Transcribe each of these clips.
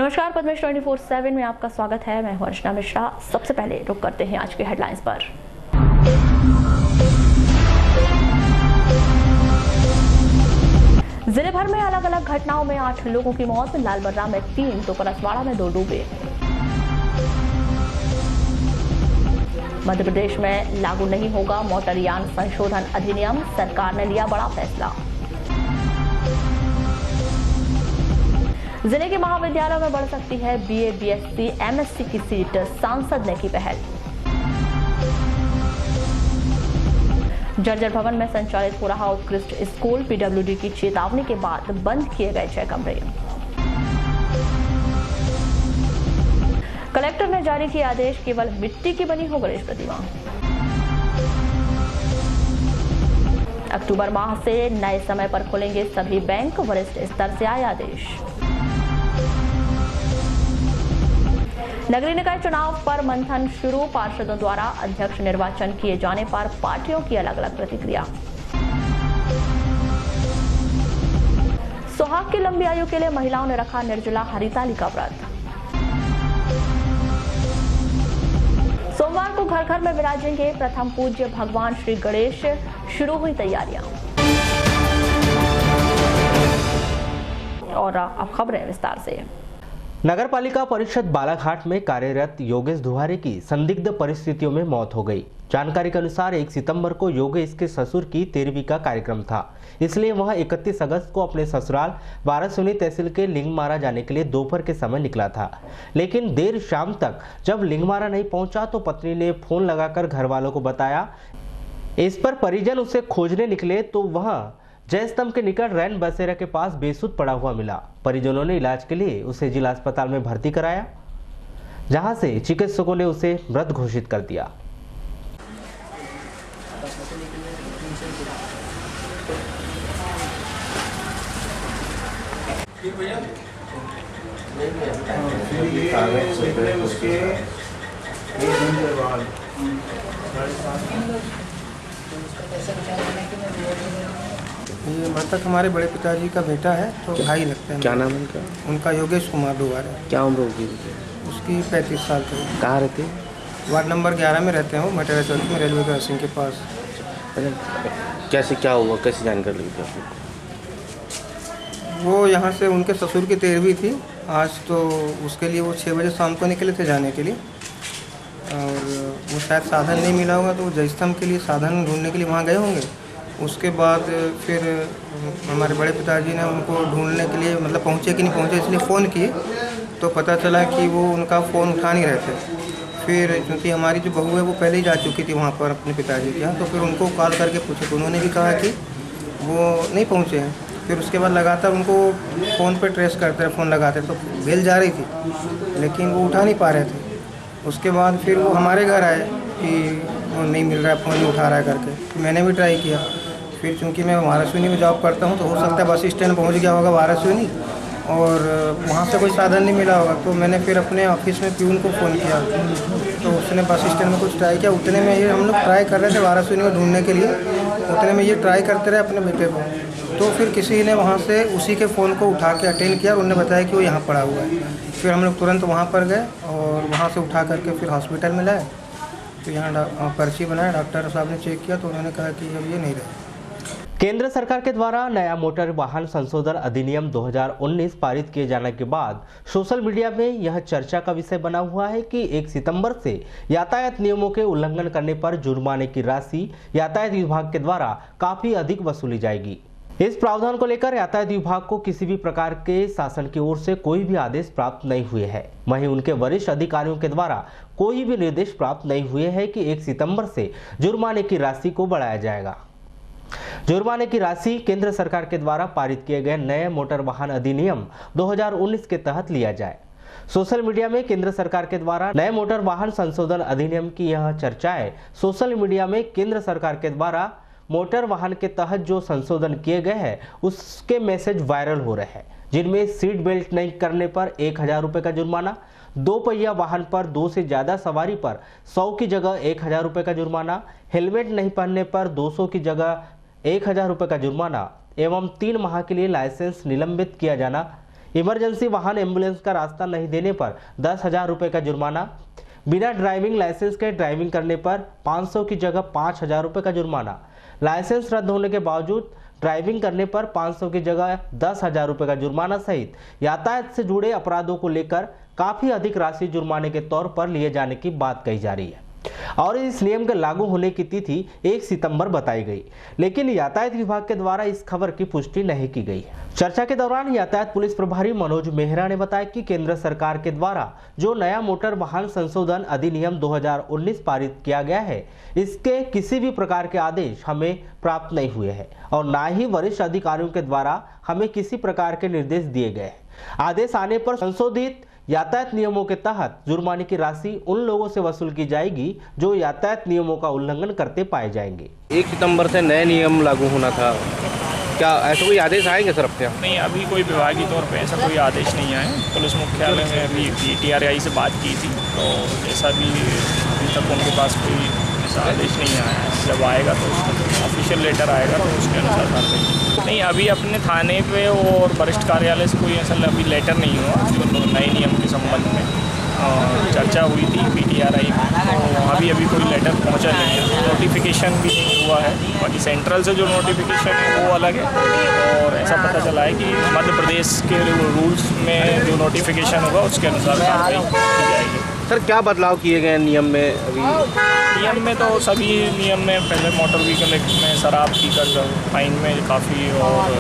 नमस्कार, पद्मेश 24/7 में आपका स्वागत है। मैं हूं अर्चना मिश्रा। सबसे पहले रुक करते हैं आज के हेडलाइंस पर। जिले भर में अलग अलग घटनाओं में 8 लोगों की मौत, लालबर्रा में 3 तो परसवाड़ा में 2 डूबे। मध्य प्रदेश में लागू नहीं होगा मोटरयान संशोधन अधिनियम, सरकार ने लिया बड़ा फैसला। जिले के महाविद्यालयों में बढ़ सकती है बीए, बीएससी, एमएससी की सीट, सांसद ने की पहल। जर्जर भवन में संचालित हो रहा उत्कृष्ट स्कूल, पीडब्ल्यूडी की चेतावनी के बाद बंद किए गए 6 कमरे। कलेक्टर ने जारी किया आदेश, केवल मिट्टी की बनी हो गणेश प्रतिमा। अक्टूबर माह से नए समय पर खुलेंगे सभी बैंक, वरिष्ठ स्तर से आया आदेश। नगरीय निकाय चुनाव पर मंथन शुरू, पार्षदों द्वारा अध्यक्ष निर्वाचन किए जाने पर पार्टियों की अलग अलग प्रतिक्रिया। सुहाग की लंबी आयु के लिए महिलाओं ने रखा निर्जला हरिताली का व्रत। सोमवार को घर घर में विराजेंगे प्रथम पूज्य भगवान श्री गणेश, शुरू हुई तैयारियां। और अब खबरें विस्तार से। नगर पालिका परिषद बालाघाट में कार्यरत योगेश दुहारे की संदिग्ध परिस्थितियों में मौत हो गई। जानकारी के अनुसार 1 सितंबर को योगेश के ससुर की 13वीं का कार्यक्रम था, इसलिए वह 31 अगस्त को अपने ससुराल वारासुनी तहसील के लिंगमारा जाने के लिए दोपहर के समय निकला था। लेकिन देर शाम तक जब लिंगमारा नहीं पहुंचा तो पत्नी ने फोन लगाकर घर वालों को बताया। इस पर परिजन उसे खोजने निकले तो वह जयस्तंभ के निकट रैन बसेरा के पास बेसुध पड़ा हुआ मिला। परिजनों ने इलाज के लिए उसे जिला अस्पताल में भर्ती कराया, जहां से चिकित्सकों ने उसे मृत घोषित कर दिया। ये मृतक हमारे बड़े पिताजी का बेटा है, तो भाई लगता है। क्या नाम है उनका? उनका योगेश कुमार दुहारे। क्या उम्र होगी? उसकी 35 साल की। कहाँ रहते हैं? वार्ड नंबर 11 में रहते हैं वो, मटेरा चौक में, रेलवे क्रॉसिंग के पास। कैसे क्या हुआ, कैसे जानकारी लगी थी आपको? वो यहाँ से उनके ससुर की 13वीं थी आज, तो उसके लिए वो 6 बजे शाम को निकले थे जाने के लिए, और वो शायद साधन नहीं मिला होगा, तो वो जयस्तंभ के लिए साधन ढूंढने के लिए वहाँ गए होंगे। उसके बाद फिर हमारे बड़े पिताजी ने उनको ढूंढने के लिए, मतलब पहुँचे कि नहीं पहुँचे, इसलिए फ़ोन किए तो पता चला कि वो उनका फ़ोन उठा नहीं रहे थे। फिर क्योंकि हमारी जो बहू है वो पहले ही जा चुकी थी वहाँ पर अपने पिताजी के यहाँ, तो फिर उनको कॉल करके पूछे तो उन्होंने भी कहा कि वो नहीं पहुँचे हैं। फिर उसके बाद लगातार उनको फ़ोन पर ट्रेस करते रहे, फ़ोन लगाते तो बेल जा रही थी लेकिन वो उठा नहीं पा रहे थे। उसके बाद फिर वो हमारे घर आए कि वो नहीं मिल रहा है, फ़ोन नहीं उठा रहा है करके। मैंने भी ट्राई किया, फिर चूँकि मैं वारासुनी में जॉब करता हूँ तो हो सकता है बस स्टैंड पहुँच गया होगा वारासुनी, और वहाँ से कोई साधन नहीं मिला होगा। तो मैंने फिर अपने ऑफिस में प्यून को फ़ोन किया, तो उसने बस स्टैंड में कुछ ट्राई किया। उतने में ये हम लोग ट्राई कर रहे थे वारासुनी में ढूंढने के लिए, उतने में ये ट्राई करते रहे अपने बेटे को। तो फिर किसी ने वहाँ से उसी के फ़ोन को उठा के अटेंड किया, उन्होंने बताया कि वो यहाँ पड़ा हुआ है। फिर हम लोग तुरंत वहाँ पर गए और वहाँ से उठा करके फिर हॉस्पिटल में लाए। तो यहाँ पर्ची बनाया, डॉक्टर साहब ने चेक किया तो उन्होंने कहा कि अब ये नहीं रहे। केंद्र सरकार के द्वारा नया मोटर वाहन संशोधन अधिनियम 2019 पारित किए जाने के बाद सोशल मीडिया में यह चर्चा का विषय बना हुआ है कि 1 सितंबर से यातायात नियमों के उल्लंघन करने पर जुर्माने की राशि यातायात विभाग के द्वारा काफी अधिक वसूली जाएगी। इस प्रावधान को लेकर यातायात विभाग को किसी भी प्रकार के शासन की ओर से कोई भी आदेश प्राप्त नहीं हुए हैं। वहीं उनके वरिष्ठ अधिकारियों के द्वारा कोई भी निर्देश प्राप्त नहीं हुए हैं कि 1 सितंबर से जुर्माने की राशि को बढ़ाया जाएगा। जुर्माने की राशि केंद्र सरकार के द्वारा पारित किए गए नए मोटर वाहन अधिनियम 2019 के तहत लिया जाए। सोशल मीडिया में केंद्र सरकार के द्वारा नए मोटर वाहन संशोधन अधिनियम की यह चर्चाएं सोशल मीडिया में केंद्र सरकार के द्वारा मोटर वाहन के तहत जो संशोधन किए गए हैं उसके मैसेज वायरल हो रहे हैं, जिनमें सीट बेल्ट नहीं करने पर 1000 रुपये का जुर्माना, 2 पहिया वाहन पर 2 से ज्यादा सवारी पर 100 की जगह 1000 रुपये का जुर्माना, हेलमेट नहीं पहनने पर 200 की जगह 1000 रुपये का जुर्माना एवं 3 माह के लिए लाइसेंस निलंबित किया जाना, इमरजेंसी वाहन एम्बुलेंस का रास्ता नहीं देने पर 10,000 रुपये का जुर्माना, बिना ड्राइविंग लाइसेंस के ड्राइविंग करने पर 500 की जगह 5,000 रुपये का जुर्माना, लाइसेंस रद्द होने के बावजूद ड्राइविंग करने पर 500 की जगह 10,000 रुपये का जुर्माना सहित यातायात से जुड़े अपराधों को लेकर काफी अधिक राशि जुर्माने के तौर पर लिए जाने की बात कही जा रही है और इस नियम के लागू होने की तिथि 1 सितंबर बताई गई, लेकिन यातायात विभाग के द्वारा इस खबर की पुष्टि नहीं की गई है। चर्चा के दौरान यातायात पुलिस प्रभारी मनोज मेहरा ने बताया कि केंद्र सरकार के द्वारा जो नया मोटर वाहन संशोधन अधिनियम 2019 पारित किया गया है, इसके किसी भी प्रकार के आदेश हमें प्राप्त नहीं हुए हैं और न ही वरिष्ठ अधिकारियों के द्वारा हमें किसी प्रकार के निर्देश दिए गए हैं। आदेश आने पर संशोधित यातायात नियमों के तहत जुर्माने की राशि उन लोगों से वसूल की जाएगी जो यातायात नियमों का उल्लंघन करते पाए जाएंगे। 1 सितंबर से नए नियम लागू होना था, क्या ऐसा कोई आदेश आएंगे सर आपके यहाँ? नहीं, अभी कोई विभागीय तौर पे ऐसा कोई आदेश नहीं आया। पुलिस मुख्यालय में अभी PTRI से बात की थी, तो जैसा भी अभी तक उनके पास कोई ऐसा आदेश नहीं आया है। जब आएगा तो ऑफिशियल लेटर आएगा तो उसके अनुसार कार्रवाई। नहीं, अभी अपने थाने पे और वरिष्ठ कार्यालय से कोई ऐसा अभी लेटर नहीं हुआ जो नए नियम के संबंध में चर्चा हुई थी PTRI में, तो अभी कोई लेटर पहुंचा नहीं है, नोटिफिकेशन भी नहीं हुआ है। बाकी सेंट्रल से जो नोटिफिकेशन है वो अलग है और ऐसा पता चला है कि मध्य प्रदेश के रूल्स में जो नोटिफिकेशन होगा उसके अनुसार कार्रवाई की जाएगी। सर क्या बदलाव किए गए नियम में? अभी नियम में तो सभी नियम में पहले मोटर व्हीकल एक्ट में शराब पीकर फाइन में काफ़ी, और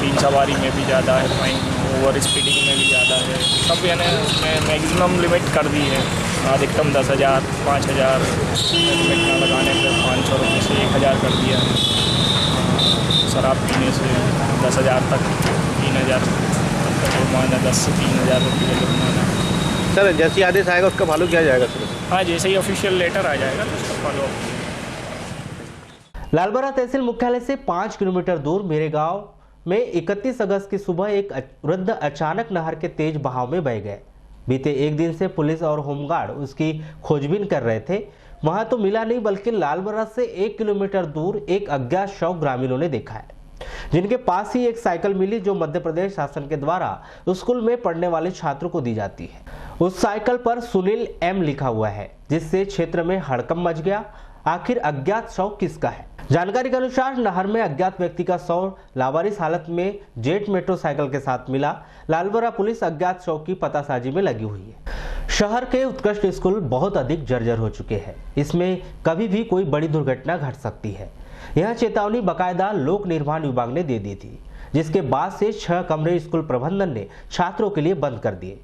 3 सवारी में भी ज़्यादा है फाइन, ओवर स्पीडिंग में भी ज़्यादा है, सब यानी उसमें मैक्सिमम लिमिट कर दी है। अधिकतम 10,000, 5,000 लिमिट ना लगाने पर 500 रुपये से 1,000 कर दिया है। शराब पीने से 10,000 तक 3,000 तक का जुर्माना, 10 से 3,000 रुपये का जुर्माना। सर जैसे आदेश आएगा उसका फॉलो किया जाएगा सर? हाँ, जैसे ही ऑफिशियल लेटर आ जाएगा तो उसका फॉलो। लालबरा तहसील मुख्यालय से 5 किलोमीटर दूर मेरे गांव में 31 अगस्त की सुबह एक वृद्ध अचानक नहर के तेज बहाव में बह गए। बीते एक दिन से पुलिस और होमगार्ड उसकी खोजबीन कर रहे थे, वहां तो मिला नहीं, बल्कि लालबरा से 1 किलोमीटर दूर एक अज्ञात शव ग्रामीणों ने देखा है, जिनके पास ही एक साइकिल मिली जो मध्य प्रदेश शासन के द्वारा स्कूल में पढ़ने वाले छात्रों को दी जाती है। उस साइकिल पर सुनील M लिखा हुआ है, जिससे क्षेत्र में हड़कंप मच गया। आखिर अज्ञात शव किसका है? जानकारी के अनुसार नहर में अज्ञात व्यक्ति का शव लावारिस हालत में जेट मोटरसाइकिल के साथ मिला। लालबरा पुलिस अज्ञात शव की पतासाजी में लगी हुई है। शहर के उत्कृष्ट स्कूल बहुत अधिक जर्जर हो चुके हैं, इसमें कभी भी कोई बड़ी दुर्घटना घट सकती है। यह चेतावनी बाकायदा लोक निर्माण विभाग ने दे दी थी, जिसके बाद से 6 कमरे स्कूल प्रबंधन ने छात्रों के लिए बंद कर दिए।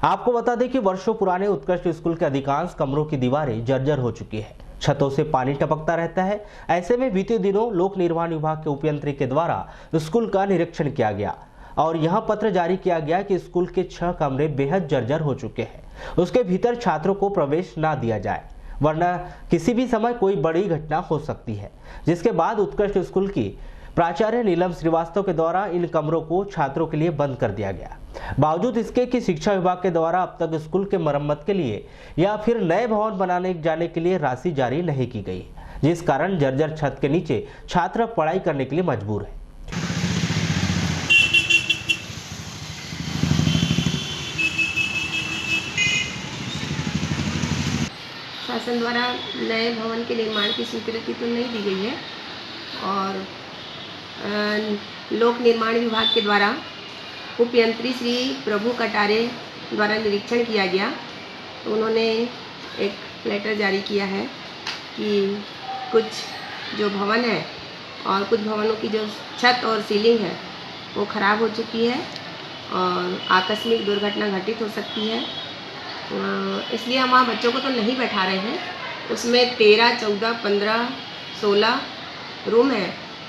आपको बता दें कि वर्षों पुराने उत्कृष्ट स्कूल के अधिकांश कमरों की दीवारें जर्जर हो चुकी है, छतों से पानी टपकता रहता है। ऐसे में बीते दिनों लोक निर्माण विभाग के उपयंत्री के द्वारा स्कूल का निरीक्षण किया गया और यह पत्र जारी किया गया कि स्कूल के 6 कमरे बेहद जर्जर हो चुके हैं, उसके भीतर छात्रों को प्रवेश ना दिया जाए, वरना किसी भी समय कोई बड़ी घटना हो सकती है। जिसके बाद उत्कृष्ट स्कूल की प्राचार्य नीलम श्रीवास्तव के द्वारा इन कमरों को छात्रों के लिए बंद कर दिया गया। बावजूद इसके कि शिक्षा विभाग के द्वारा अब तक स्कूल के मरम्मत के लिए या फिर नए भवन बनाने जाने के लिए राशि जारी नहीं की गई, जिस कारण जर्जर छत के नीचे छात्र पढ़ाई करने के लिए मजबूर है। शासन द्वारा नए भवन के निर्माण की स्वीकृति तो नहीं दी गई है और लोक निर्माण विभाग के द्वारा उपयंत्री श्री प्रभु कटारे द्वारा निरीक्षण किया गया, तो उन्होंने एक लेटर जारी किया है कि कुछ जो भवन है और कुछ भवनों की जो छत और सीलिंग है वो ख़राब हो चुकी है और आकस्मिक दुर्घटना घटित हो सकती है। इसलिए हम वहाँ बच्चों को तो नहीं बैठा रहे हैं। उसमें 13, 14, 15, 16 रूम है,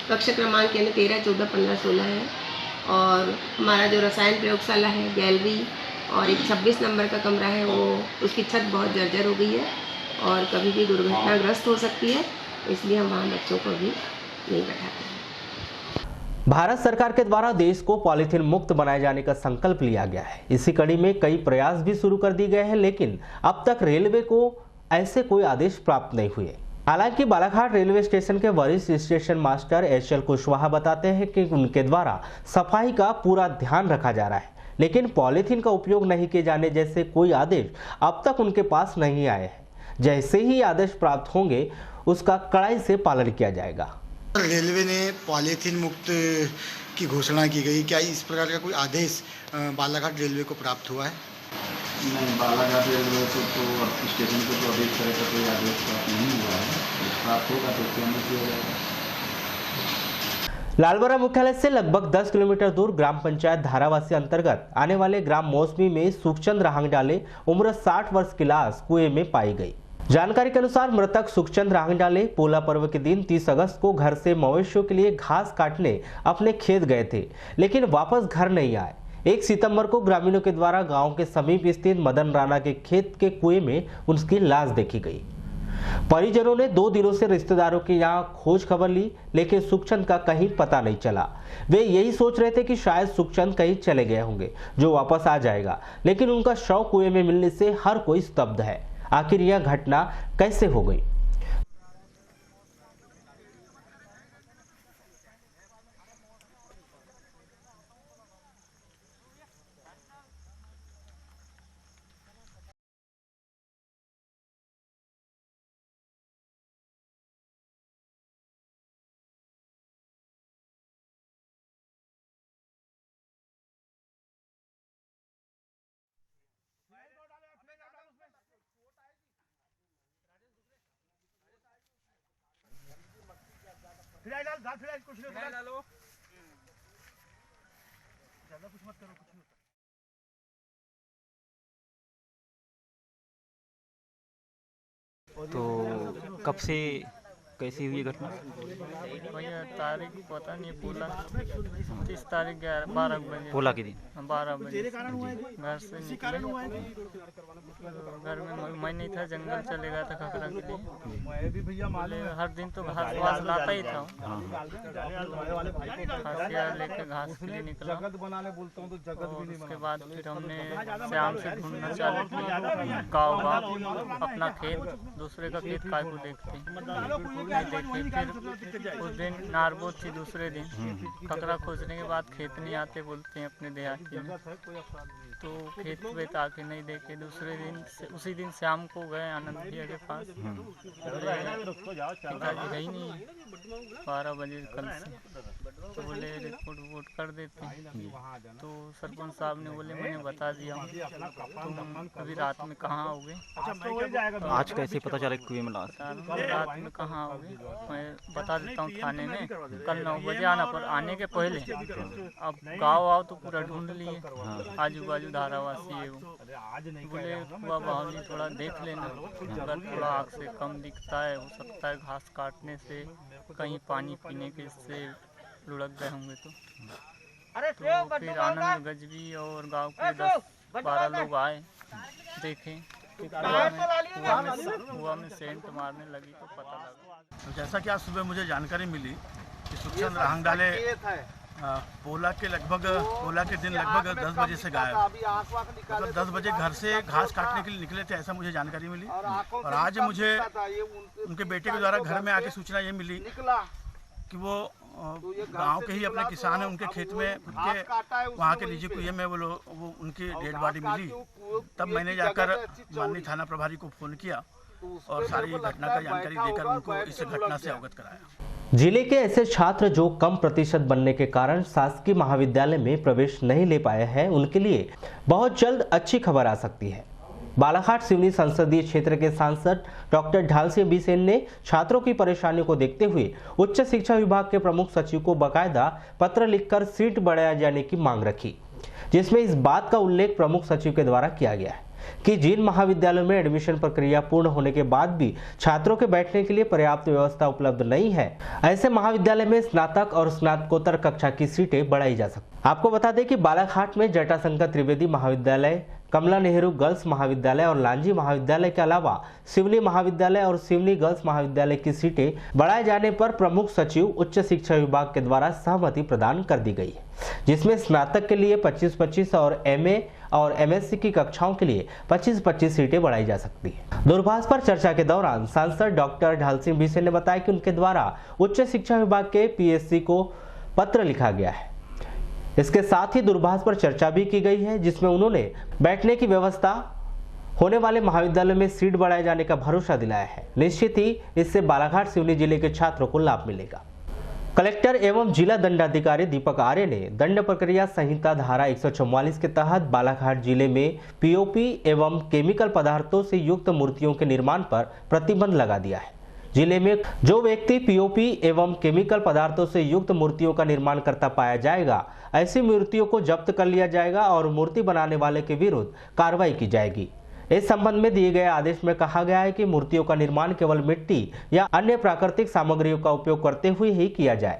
कक्ष क्रमांक यानी 13, 14, 15, 16 है और हमारा जो रसायन प्रयोगशाला है, गैलरी और एक 26 नंबर का कमरा है, वो उसकी छत बहुत जर्जर हो गई है और कभी भी दुर्घटनाग्रस्त हो सकती है, इसलिए हम वहाँ बच्चों को भी नहीं बैठाते हैं। भारत सरकार के द्वारा देश को पॉलीथीन मुक्त बनाए जाने का संकल्प लिया गया है। इसी कड़ी में कई प्रयास भी शुरू कर दिए गए हैं, लेकिन अब तक रेलवे को ऐसे कोई आदेश प्राप्त नहीं हुए। हालांकि बालाघाट रेलवे स्टेशन के वरिष्ठ स्टेशन मास्टर HL कुशवाहा बताते हैं कि उनके द्वारा सफाई का पूरा ध्यान रखा जा रहा है, लेकिन पॉलीथीन का उपयोग नहीं किए जाने जैसे कोई आदेश अब तक उनके पास नहीं आए हैं। जैसे ही आदेश प्राप्त होंगे उसका कड़ाई से पालन किया जाएगा। रेलवे ने पॉलीथीन मुक्त की घोषणा की गई, क्या इस प्रकार का कोई आदेश बालाघाट रेलवे को प्राप्त हुआ है? नहीं, बालाघाट रेलवे को तो स्टेशन को तो अभी इस तरह का कोई आदेश प्राप्त नहीं हुआ है। प्राप्त होगा तो उसके अंदर किया जाएगा। लालबरा मुख्यालय से लगभग 10 किलोमीटर दूर ग्राम पंचायत धारावासी अंतर्गत आने वाले ग्राम मौसमी में सुखचंद राहंगडाले उम्र 60 वर्ष की लाश कुएं में पाई गई। जानकारी के अनुसार मृतक सुखचंद राहंगडाले पोला पर्व के दिन 30 अगस्त को घर से मवेशियों के लिए घास काटने अपने खेत गए थे, लेकिन वापस घर नहीं आए। 1 सितंबर को ग्रामीणों के द्वारा गांव के समीप स्थित मदन राणा के खेत के कुएं में उनकी लाश देखी गई। परिजनों ने 2 दिनों से रिश्तेदारों के यहाँ खोज खबर ली, लेकिन सुखचंद का कहीं पता नहीं चला। वे यही सोच रहे थे कि शायद सुखचंद कहीं चले गए होंगे जो वापस आ जाएगा, लेकिन उनका शव कुएं में मिलने से हर कोई स्तब्ध है। आखिर यह घटना कैसे हो गई? तो कब से कैसी हुई घटना? भैया तारीख पता नहीं, पोला 30 तारीख 12 बजे, पोला के दिन 12 बजे घर से निकले। घर में मैं नहीं था, जंगल चले गया था खखरा के लिए। बोले हर दिन तो घास वास लाता ही था, खसिया लेके घास के लिए निकला। और उसके बाद फिर हमने शाम से ढूंढना चालू किया, गाँव गाँव अपना खेत, दूसरे का खेत काय को देखते देखे। फिर उस दिन नारबो थी, दूसरे दिन खतरा खोजने के बाद खेत नहीं आते बोलते हैं अपने देहाती में, तो खेत वेत आके नहीं देखे। दूसरे दिन उसी दिन शाम को गए आनंद भैया के पास, पिताजी है ही नहीं 12 बजे कल से, तो बोले रिपोर्ट वोट कर देते हैं। तो सरपंच साहब ने बोले मैंने बता दिया, तुम अभी रात में कहाँ आओगे? तो आज कैसे पता चला कुएं में लाश? रात में कहाँ आओगे? मैं बता देता हूँ थाने में, कल 9 बजे आना, पर आने के पहले अब गाँव आओ तो पूरा ढूंढ लिए, आजू बाजू धारावासी है वो। बोले हुआ बाहुली थोड़ा देख लेना, अगर थोड़ा आँख से कम दिखता है, हो सकता है घास काटने से कहीं पानी पीने के से लुढ़क गए होंगे। तो फिर आनंद गजबी और गांव के 10-12 लोग आए, देखें हुआ में सेंट मारने लगी तो पता लगा। जैसा कि आज सुबह मुझे जानकारी मिली कि सुखचंद राहंगडाले पोला के दिन लगभग 10 बजे से गायब, मतलब 10 बजे घर से घास काटने के लिए निकले थे, ऐसा मुझे जानकारी मिली। और आज मुझे उनके बेटे के द्वारा घर में आके सूचना ये मिली कि वो गांव के ही अपने किसान हैं, उनके खेत में खुद के वहाँ के निजी कुएं में वो उनकी डेड बॉडी मिली। तब मैंने जाकर माननीय थाना प्रभारी को फ़ोन किया और सारी घटना का जानकारी देकर उनको इस घटना से अवगत कराया। जिले के ऐसे छात्र जो कम प्रतिशत बनने के कारण शासकीय महाविद्यालय में प्रवेश नहीं ले पाए हैं, उनके लिए बहुत जल्द अच्छी खबर आ सकती है। बालाघाट सिवनी संसदीय क्षेत्र के सांसद डॉक्टर ढालसिंह बिसेन ने छात्रों की परेशानियों को देखते हुए उच्च शिक्षा विभाग के प्रमुख सचिव को बकायदा पत्र लिखकर सीट बढ़ाया जाने की मांग रखी, जिसमें इस बात का उल्लेख प्रमुख सचिव के द्वारा किया गया है कि जिन महाविद्यालयों में एडमिशन प्रक्रिया पूर्ण होने के बाद भी छात्रों के बैठने के लिए पर्याप्त व्यवस्था उपलब्ध नहीं है, ऐसे महाविद्यालय में स्नातक और स्नातकोत्तर कक्षा की सीटें बढ़ाई जा सकती। आपको बता दें कि बालाघाट में जटाशंकर त्रिवेदी महाविद्यालय, कमला नेहरू गर्ल्स महाविद्यालय और लांजी महाविद्यालय के अलावा सिवनी महाविद्यालय और सिवनी गर्ल्स महाविद्यालय की सीटें बढ़ाए जाने पर प्रमुख सचिव उच्च शिक्षा विभाग के द्वारा सहमति प्रदान कर दी गई है, जिसमें स्नातक के लिए 25-25 और एमए और एमएससी की कक्षाओं के लिए 25-25 सीटें बढ़ाई जा सकती है। दूरभाष पर चर्चा के दौरान सांसद डॉक्टर ढालसिंह बिसेन ने बताया कि उनके द्वारा उच्च शिक्षा विभाग के पीएससी को पत्र लिखा गया है। इसके साथ ही दूरभाष पर चर्चा भी की गई है, जिसमें उन्होंने बैठने की व्यवस्था, होने वाले महाविद्यालय में सीट बढ़ाए जाने का भरोसा दिलाया है। निश्चित ही इससे बालाघाट सिवनी जिले के छात्रों को लाभ मिलेगा। कलेक्टर एवं जिला दंडाधिकारी दीपक आर्य ने दंड प्रक्रिया संहिता धारा 144 के तहत बालाघाट जिले में पीओपी एवं केमिकल पदार्थों से युक्त मूर्तियों के निर्माण पर प्रतिबंध लगा दिया है। जिले में जो व्यक्ति पीओपी एवं केमिकल पदार्थों से युक्त मूर्तियों का निर्माण करता पाया जाएगा, ऐसी मूर्तियों को जब्त कर लिया जाएगा और मूर्ति बनाने वाले के विरुद्ध कार्रवाई की जाएगी। इस संबंध में दिए गए आदेश में कहा गया है कि मूर्तियों का निर्माण केवल मिट्टी या अन्य प्राकृतिक सामग्रियों का उपयोग करते हुए ही किया जाए।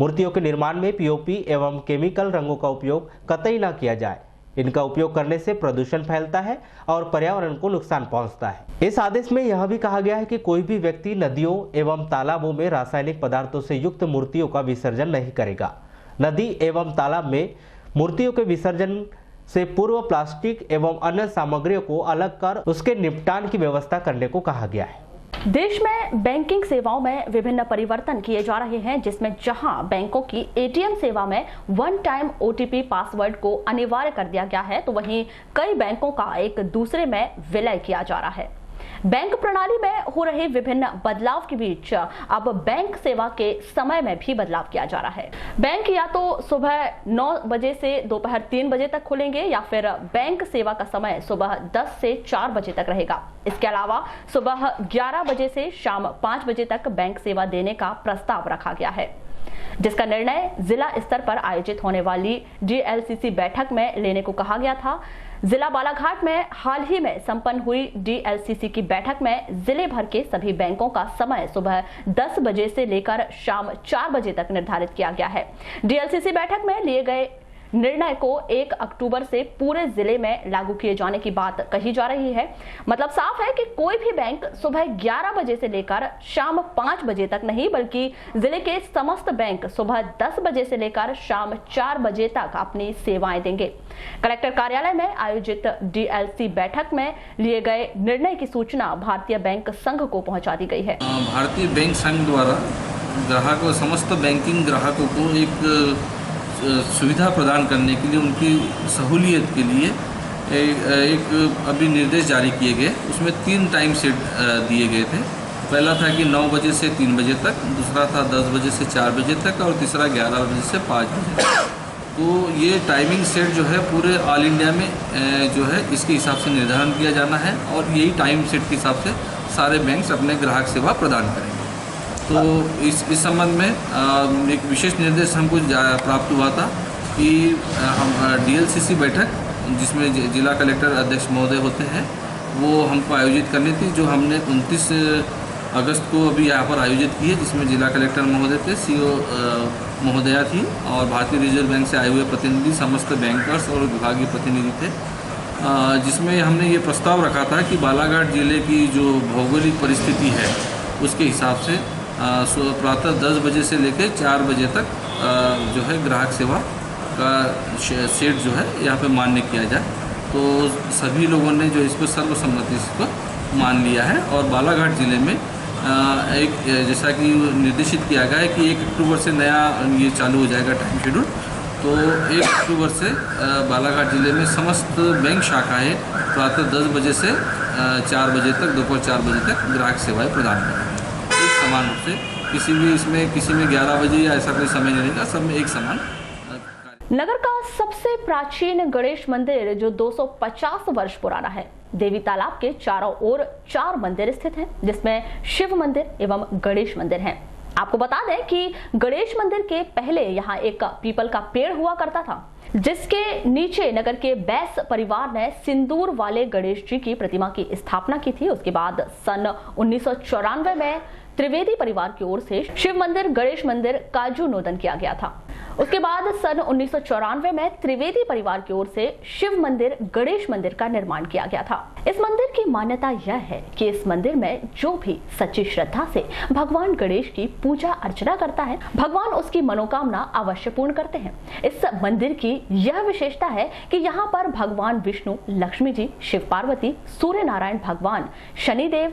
मूर्तियों के निर्माण में पीओपी एवं केमिकल रंगों का उपयोग कतई न किया जाए। इनका उपयोग करने से प्रदूषण फैलता है और पर्यावरण को नुकसान पहुंचता है। इस आदेश में यह भी कहा गया है कि कोई भी व्यक्ति नदियों एवं तालाबों में रासायनिक पदार्थों से युक्त मूर्तियों का विसर्जन नहीं करेगा। नदी एवं तालाब में मूर्तियों के विसर्जन से पूर्व प्लास्टिक एवं अन्य सामग्रियों को अलग कर उसके निपटान की व्यवस्था करने को कहा गया है। देश में बैंकिंग सेवाओं में विभिन्न परिवर्तन किए जा रहे हैं, जिसमें जहां बैंकों की एटीएम सेवा में वन टाइम ओटीपी पासवर्ड को अनिवार्य कर दिया गया है, तो वहीं कई बैंकों का एक दूसरे में विलय किया जा रहा है। बैंक प्रणाली में हो रहे विभिन्न बदलाव के बीच अब बैंक सेवा के समय में भी बदलाव किया जा रहा है। बैंक या तो सुबह 9 बजे से दोपहर 3 बजे तक खुलेंगे या फिर बैंक सेवा का समय सुबह 10 से 4 बजे तक रहेगा। इसके अलावा सुबह 11 बजे से शाम 5 बजे तक बैंक सेवा देने का प्रस्ताव रखा गया है, जिसका निर्णय जिला स्तर पर आयोजित होने वाली डीएलसीसी बैठक में लेने को कहा गया था। जिला बालाघाट में हाल ही में संपन्न हुई डीएलसीसी की बैठक में जिले भर के सभी बैंकों का समय सुबह 10 बजे से लेकर शाम 4 बजे तक निर्धारित किया गया है। डीएलसीसी बैठक में लिए गए निर्णय को 1 अक्टूबर से पूरे जिले में लागू किए जाने की बात कही जा रही है। मतलब साफ है कि कोई भी बैंक सुबह 11 बजे से लेकर शाम 5 बजे तक नहीं, बल्कि जिले के समस्त बैंक सुबह 10 बजे से लेकर शाम 4 बजे तक अपनी सेवाएं देंगे। कलेक्टर कार्यालय में आयोजित डीएलसी बैठक में लिए गए निर्णय की सूचना भारतीय बैंक संघ को पहुंचा दी गई है। भारतीय बैंक संघ द्वारा ग्राहकों, समस्त बैंकिंग ग्राहकों को एक सुविधा प्रदान करने के लिए, उनकी सहूलियत के लिए एक अभी निर्देश जारी किए गए। उसमें 3 टाइम सेट दिए गए थे। पहला था कि 9 बजे से 3 बजे तक, दूसरा था 10 बजे से 4 बजे तक और तीसरा 11 बजे से 5 बजे तक। तो ये टाइमिंग सेट जो है पूरे ऑल इंडिया में जो है इसके हिसाब से निर्धारण किया जाना है और यही टाइम सेट के हिसाब से सारे बैंक्स अपने ग्राहक सेवा प्रदान करेंगे। तो इस संबंध में एक विशेष निर्देश हमको प्राप्त हुआ था कि हम डीएलसीसी बैठक, जिसमें जिला कलेक्टर अध्यक्ष महोदय होते हैं, वो हमको आयोजित करनी थी, जो हमने 29 अगस्त को अभी यहाँ पर आयोजित की है, जिसमें जिला कलेक्टर महोदय थे, सीओ महोदया थी और भारतीय रिजर्व बैंक से आए हुए प्रतिनिधि, समस्त बैंकर्स और विभागीय प्रतिनिधि थे, जिसमें हमने ये प्रस्ताव रखा था कि बालाघाट जिले की जो भौगोलिक परिस्थिति है उसके हिसाब से प्रातः 10 बजे से लेकर 4 बजे तक जो है ग्राहक सेवा का सेट जो है यहाँ पे मान्य किया जाए। तो सभी लोगों ने जो इसको सर्वसम्मति से मान लिया है और बालाघाट ज़िले में एक जैसा कि निर्देशित किया गया है कि 1 अक्टूबर से नया ये चालू हो जाएगा टाइम शेड्यूल। तो 1 अक्टूबर से बालाघाट ज़िले में समस्त बैंक शाखाएँ प्रातः 10 बजे से 4 बजे तक, दोपहर 4 बजे तक ग्राहक सेवाएँ प्रदान करेंगे। समान रूप से किसी में 11 बजे या ऐसा कोई समय नहीं रहेगा, सब में एक समान। नगर का सबसे प्राचीन गणेश मंदिर जो 250 वर्ष पुराना है, देवी तालाब के चारों ओर 4 मंदिर स्थित हैं, जिसमें शिव मंदिर एवं गणेश मंदिर हैं। आपको बता दें कि गणेश मंदिर के पहले यहाँ एक पीपल का पेड़ हुआ करता था, जिसके नीचे नगर के बैस परिवार ने सिंदूर वाले गणेश जी की प्रतिमा की स्थापना की थी। उसके बाद सन 1994 में त्रिवेदी परिवार की ओर से शिव मंदिर गणेश मंदिर काजू नोदन किया गया था। उसके बाद सन 1994 में त्रिवेदी परिवार की ओर से शिव मंदिर गणेश मंदिर का निर्माण किया गया था। इस मंदिर की मान्यता यह है कि इस मंदिर में जो भी सच्ची श्रद्धा से भगवान गणेश की पूजा अर्चना करता है, भगवान उसकी मनोकामना अवश्य पूर्ण करते हैं। इस मंदिर की यह विशेषता है कि यहाँ पर भगवान विष्णु, लक्ष्मी जी, शिव पार्वती, सूर्य नारायण भगवान, शनिदेव,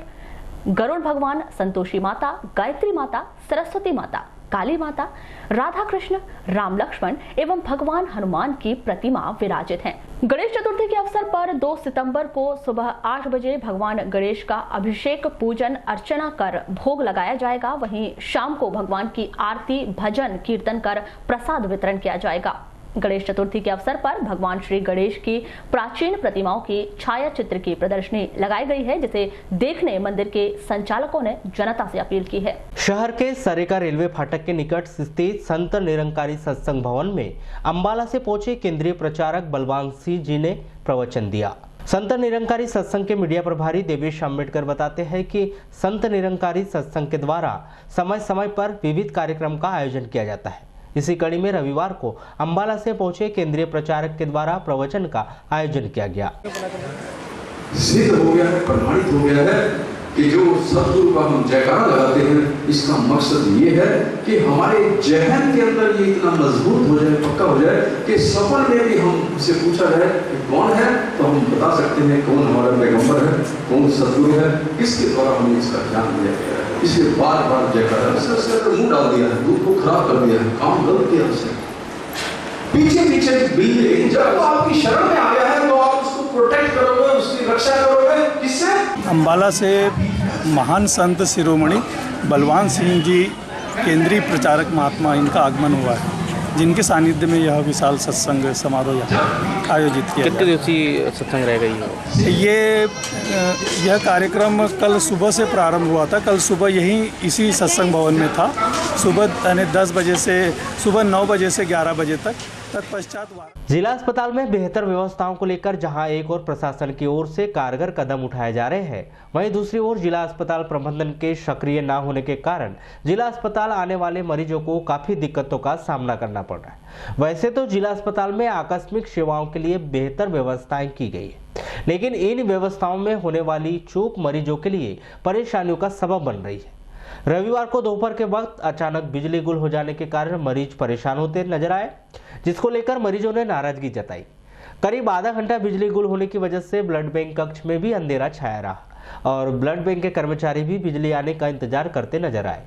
गरुड़ भगवान, संतोषी माता, गायत्री माता, सरस्वती माता, काली माता, राधा कृष्ण, राम लक्ष्मण एवं भगवान हनुमान की प्रतिमा विराजित हैं। गणेश चतुर्थी के अवसर पर 2 सितंबर को सुबह 8 बजे भगवान गणेश का अभिषेक, पूजन अर्चना कर भोग लगाया जाएगा। वहीं शाम को भगवान की आरती, भजन, कीर्तन कर प्रसाद वितरण किया जाएगा। गणेश चतुर्थी के अवसर पर भगवान श्री गणेश की प्राचीन प्रतिमाओं की छाया चित्र की प्रदर्शनी लगाई गई है, जिसे देखने मंदिर के संचालकों ने जनता से अपील की है। शहर के सरेका रेलवे फाटक के निकट स्थित संत निरंकारी सत्संग भवन में अंबाला से पहुंचे केंद्रीय प्रचारक बलवान सिंह जी ने प्रवचन दिया। संत निरंकारी सत्संग के मीडिया प्रभारी देवेश अम्बेडकर बताते हैं कि संत निरंकारी सत्संग के द्वारा समय समय पर विविध कार्यक्रम का आयोजन किया जाता है। इसी कड़ी में रविवार को अंबाला से पहुंचे केंद्रीय प्रचारक के द्वारा प्रवचन का आयोजन किया गया। सिद्ध हो गया है, प्रमाणित हो गया है कि जो सतगुरु का हम जयकारा लगाते हैं, इसका मकसद ये है कि हमारे जहन के अंदर ये इतना मजबूत हो जाए, पक्का हो जाए कि सपन में भी हम उसे पूछा जाए कि कौन है, तो हम बता सकते हैं कौन हमारा पैगंबर है, कौन सतगुरु है, किसके द्वारा हमें इसका ज्ञान दिया गया है। इसलिए बार बार जयकारा मुंह डाल दिया है, दूध को खराब कर दिया है, काम गलत किया उसने। पीछे पीछे बिल जब आपकी शरण में आ गया है तो आप उसको प्रोटेक्ट करोगे, उसकी रक्षा करोगे, किससे? अंबाला से महान संत शिरोमणि बलवान सिंह जी केंद्रीय प्रचारक महात्मा, इनका आगमन हुआ है, जिनके सानिध्य में यह विशाल सत्संग समारोह यहाँ आयोजित किया। कितने दिवसीय सत्संग रहेगा यह कार्यक्रम कल सुबह से प्रारंभ हुआ था। कल सुबह इसी सत्संग भवन में था, सुबह 10 बजे से सुबह 9 बजे से 11 बजे तक। तत्पश्चात जिला अस्पताल में बेहतर व्यवस्थाओं को लेकर जहां एक और प्रशासन की ओर से कारगर कदम उठाए जा रहे हैं, वहीं दूसरी ओर जिला अस्पताल प्रबंधन के सक्रिय न होने के कारण जिला अस्पताल आने वाले मरीजों को काफी दिक्कतों का सामना करना पड़ रहा है। वैसे तो जिला अस्पताल में आकस्मिक सेवाओं के लिए बेहतर व्यवस्थाएं की गई है, लेकिन इन व्यवस्थाओं में होने वाली चूक मरीजों के लिए परेशानियों का सबब बन रही है। रविवार को दोपहर के वक्त अचानक बिजली गुल हो जाने के कारण मरीज परेशान होते नजर आए, जिसको लेकर मरीजों ने नाराजगी जताई। करीब आधा घंटा बिजली गुल होने की वजह से ब्लड बैंक कक्ष में भी अंधेरा छाया रहा और ब्लड बैंक के कर्मचारी भी बिजली आने का इंतजार करते नजर आए।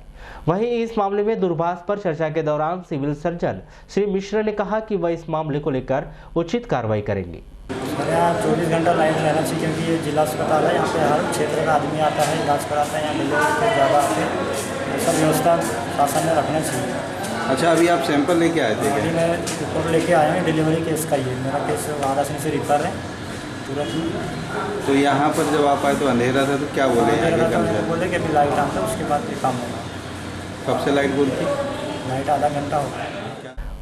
वहीं इस मामले में दूरभाष पर चर्चा के दौरान सिविल सर्जन श्री मिश्र ने कहा कि वह इस मामले को लेकर उचित कार्रवाई करेंगे। यहाँ 24 घंटा लाइन रहना चाहिए, क्योंकि ये जिला अस्पताल है, यहाँ पे हर क्षेत्र का आदमी आता है, इलाज कराता है, यहाँ डिलीवरी पे ज़्यादा आते हैं, सब व्यवस्था शासन में रखना चाहिए। अच्छा, अभी आप सैंपल लेके आए थे? अभी मैं रिपोर्ट लेके आया हूँ, डिलीवरी केस का ही है मेरा केस, वादा सिंह से रिफर है तुरंत। तो यहाँ पर जब आप आए तो अंधेरा था, तो क्या बोले? बोले कि अभी लाइट आता है, उसके बाद ये काम होगा। कब से लाइट गुल थी? लाइट आधा घंटा हो गया।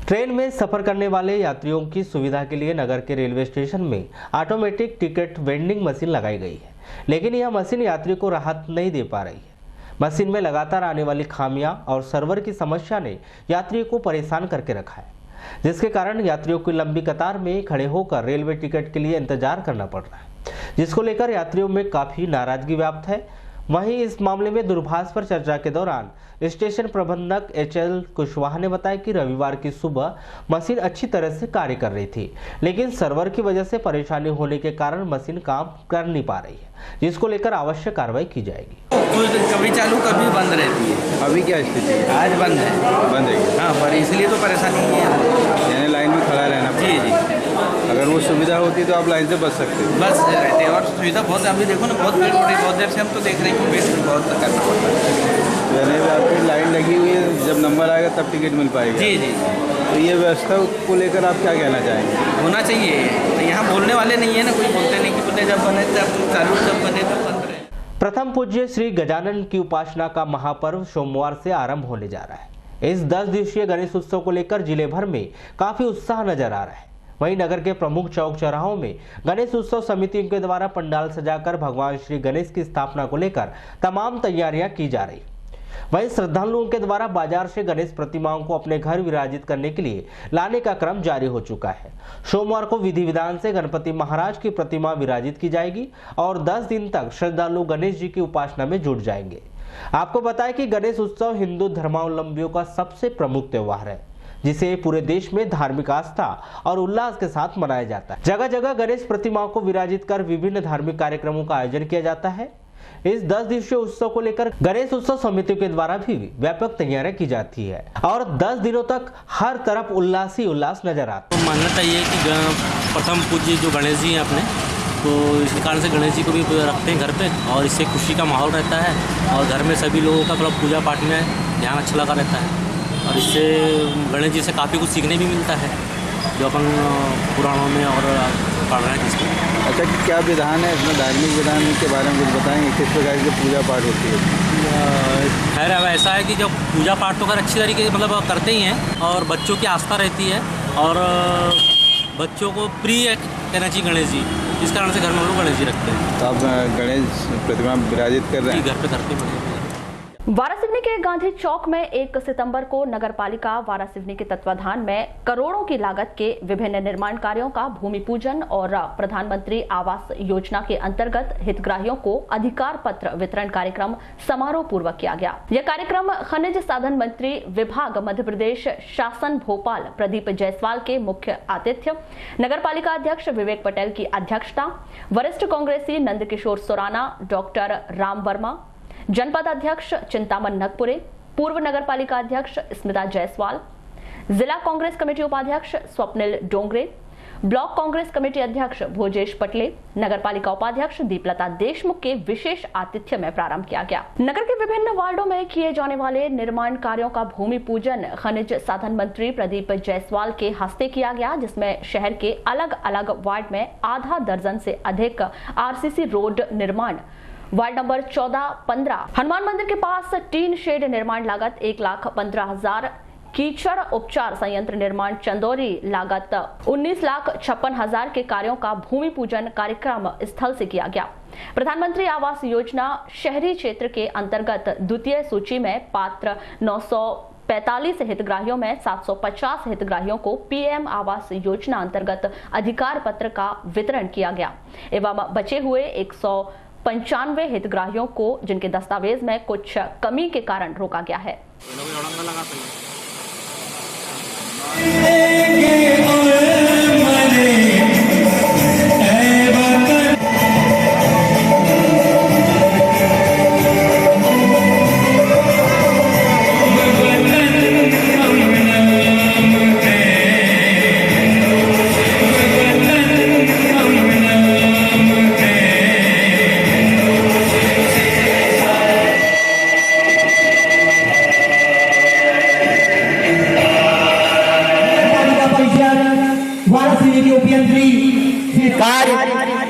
ट्रेन में सफर करने वाले यात्रियों की सुविधा के लिए नगर के रेलवे स्टेशन में ऑटोमेटिक टिकट वेंडिंग मशीन लगाई गई है, लेकिन यह मशीन यात्री को राहत नहीं दे पा रही है। मशीन में लगातार आने वाली खामियां और सर्वर की समस्या ने यात्रियों को परेशान करके रखा है, जिसके कारण यात्रियों की लंबी कतार में खड़े होकर रेलवे टिकट के लिए इंतजार करना पड़ रहा है, जिसको लेकर यात्रियों में काफी नाराजगी व्याप्त है। वहीं इस मामले में दूरभाष पर चर्चा के दौरान स्टेशन प्रबंधक HL कुशवाहा ने बताया कि रविवार की सुबह मशीन अच्छी तरह से कार्य कर रही थी, लेकिन सर्वर की वजह से परेशानी होने के कारण मशीन काम कर नहीं पा रही है, जिसको लेकर आवश्यक कार्रवाई की जाएगी। कभी चालू कभी बंद रहती है। अभी क्या स्थिति है? आज बंद है। बंद है? हाँ, पर इसलिए तो परेशानी है, यानी लाइन में खड़ा रहना। जी जी, अगर वो सुविधा होती तो आप लाइन से बच सकते हो। बस रहते, और सुविधा बहुत, अभी देखो ना, बहुत भीड़ हो रही, बहुत देर से हम तो देख रहे हैं कि वेट बहुत करना पड़ता है। यानी आपकी लाइन लगी हुई है, जब नंबर आएगा तब टिकट मिल पाएगी। जी जी, तो ये व्यवस्था को लेकर आप क्या कहना चाहेंगे? होना चाहिए। तो यहाँ बोलने वाले नहीं है ना, कोई बोलते नहीं कि बोले जब बने तब चालू, जब बने तब बंद रहे। प्रथम पूज्य श्री गजानन की उपासना का महापर्व सोमवार से आरंभ होने जा रहा है। इस 10 दिवसीय गणेश उत्सव को लेकर जिले भर में काफी उत्साह नजर आ रहा है। वहीं नगर के प्रमुख चौक चौराहों में गणेश उत्सव समितियों के द्वारा पंडाल सजाकर भगवान श्री गणेश की स्थापना को लेकर तमाम तैयारियां की जा रही। वहीं श्रद्धालुओं के द्वारा बाजार से गणेश प्रतिमाओं को अपने घर विराजित करने के लिए लाने का क्रम जारी हो चुका है। सोमवार को विधि विधान से गणपति महाराज की प्रतिमा विराजित की जाएगी और 10 दिन तक श्रद्धालु गणेश जी की उपासना में जुट जाएंगे। आपको बताएं कि गणेश उत्सव हिंदू धर्मावलंबियों का सबसे प्रमुख त्योहार है, जिसे पूरे देश में धार्मिक आस्था और उल्लास के साथ मनाया जाता है। जगह जगह गणेश प्रतिमाओं को विराजित कर विभिन्न धार्मिक कार्यक्रमों का आयोजन किया जाता है। इस 10 दिवसीय उत्सव को लेकर गणेश उत्सव समितियों के द्वारा भी व्यापक तैयारियां की जाती है और 10 दिनों तक हर तरफ उल्लास ही उल्लास नजर आता है। मान्यता ये है कि प्रथम पूज्य जो गणेश जी हैं अपने, तो इस कारण से गणेश जी को भी रखते हैं घर पे और इससे खुशी का माहौल रहता है और घर में सभी लोगों का मतलब पूजा पाठ में ध्यान अच्छा लगा रहता है और इससे गणेश जी से काफ़ी कुछ सीखने भी मिलता है जो अपन पुराणों में और पढ़ रहे हैं जिसमें। अच्छा, क्या विधान है इसमें, धार्मिक विधान के बारे में कुछ बताएंगे, किस प्रकार की पूजा पाठ होती है? खैर अब ऐसा है कि जब पूजा पाठ तो खैर अच्छी तरीके से मतलब करते ही हैं और बच्चों की आस्था रहती है और बच्चों को प्रिय कहना चाहिए गणेश जी, इस कारण से घर में हम लोग गणेश जी रखते हैं। तो आप गणेश प्रतिमा विराजित कर रहे हैं? घर पे करते हैं। वारासिवनी के गांधी चौक में 1 सितंबर को नगरपालिका वारासिवनी के तत्वाधान में करोड़ों की लागत के विभिन्न निर्माण कार्यों का भूमि पूजन और प्रधानमंत्री आवास योजना के अंतर्गत हितग्राहियों को अधिकार पत्र वितरण कार्यक्रम समारोह पूर्वक किया गया। यह कार्यक्रम खनिज साधन मंत्री विभाग मध्य प्रदेश शासन भोपाल प्रदीप जायसवाल के मुख्य आतिथ्य, नगरपालिका अध्यक्ष विवेक पटेल की अध्यक्षता, वरिष्ठ कांग्रेसी नंदकिशोर सुराना, डॉक्टर राम वर्मा, जनपद अध्यक्ष चिंतामन नगपुरे, पूर्व नगरपालिका अध्यक्ष स्मिता जायसवाल, जिला कांग्रेस कमेटी उपाध्यक्ष स्वप्निल डोंगरे, ब्लॉक कांग्रेस कमेटी अध्यक्ष भोजेश पटले, नगरपालिका उपाध्यक्ष दीपलता देशमुख के विशेष आतिथ्य में प्रारंभ किया गया। नगर के विभिन्न वार्डों में किए जाने वाले निर्माण कार्यों का भूमि पूजन खनिज साधन मंत्री प्रदीप जायसवाल के हस्ते किया गया, जिसमें शहर के अलग अलग वार्ड में आधा दर्जन से अधिक आरसीसी रोड निर्माण, वार्ड नंबर 14-15 हनुमान मंदिर के पास टीन शेड निर्माण लागत 1,15,000, कीचड़ उपचार संयंत्र निर्माण चंदौरी लागत 19,56,000 के कार्यों का भूमि पूजन कार्यक्रम स्थल से किया गया। प्रधानमंत्री आवास योजना शहरी क्षेत्र के अंतर्गत द्वितीय सूची में पात्र 945 हितग्राहियों में 750 हितग्राहियों को पीएम आवास योजना अंतर्गत अधिकार पत्र का वितरण किया गया एवं बचे हुए 195 हितग्राहियों को जिनके दस्तावेज में कुछ कमी के कारण रोका गया है।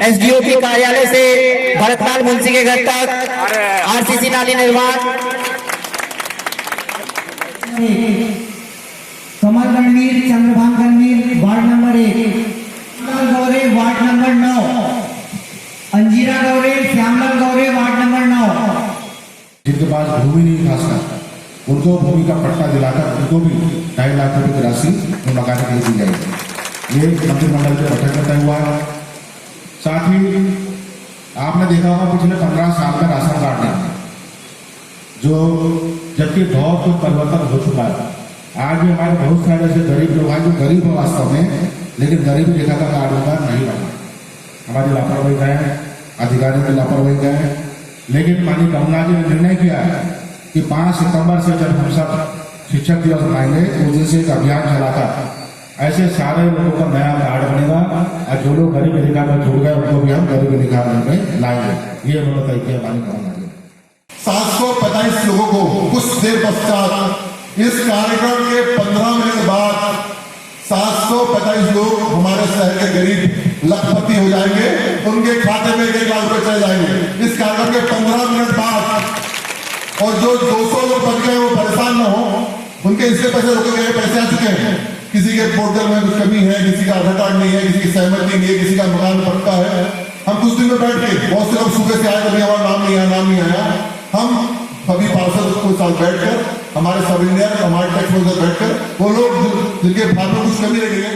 एसडीओपी कार्यालय से भरतलाल मुंशी के घर तक आरसीसी नाली निर्माण, Kamal Ranveer Chandrabhan Ranveer ward number 1, Gaure ward number 9, Anjira गौरे श्यामलाल गौरे वार्ड नंबर 9। जिनके पास भूमि नहीं खासकर उनको भूमि का पट्टा दिलाकर उनको भी 2.5 लाख रुपए की राशि मकान के लिए दी जाएगी। ये मंत्रिमंडल के बैठक में तय हुआ है। साथ ही आपने देखा होगा पिछले 15 साल का राशन कार्ड है जो, जबकि बहुत कुछ परिवर्तन हो चुका है। आज भी हमारे बहुत सारे ऐसे गरीब लोग हैं जो गरीब है वास्तव में, लेकिन गरीब रेखा का कार्ड उनका नहीं बना। हमारी लापरवाही का है, अधिकारियों की लापरवाही का है। लेकिन माननीय कमला जी ने निर्णय किया है कि 5 सितंबर से जब हम सब शिक्षक दिवस मनाएंगे उस दिन से एक अभियान चलाकर ऐसे सारे लोगों का नया कार्ड बनेगा और जो लोग गरीब रेखा में छूट गए उनको भी हम गरीब रेखा में लाएंगे। ये उन्होंने तय किया हमारी कमला जी। 745 लोगों को कुछ देर पश्चात इस कार्यक्रम के 15 मिनट बाद 745 लोग हमारे शहर के गरीब लखपति हो जाएंगे, उनके खाते में 1 लाख रुपए चले जाएंगे इस कार्यक्रम के 15 मिनट बाद। और जो 200 लोग बच गए वो परेशान न हो, उनके इससे पैसे रोके गए, पैसे आ चुके हैं। किसी के पोर्टल में कुछ कमी है, किसी का आधार कार्ड नहीं है, किसी की सहमति नहीं है, किसी का मकान पक्का है। हम कुछ दिन में बैठ के, बहुत से लोग सुबह से आए कभी हमारा नाम नहीं आया, हम सभी पार्षद के साथ बैठकर, हमारे सब इंजीनियर, हमारे टेक्स बैठकर वो लोग जिनके फार्म में कुछ कमी रही है।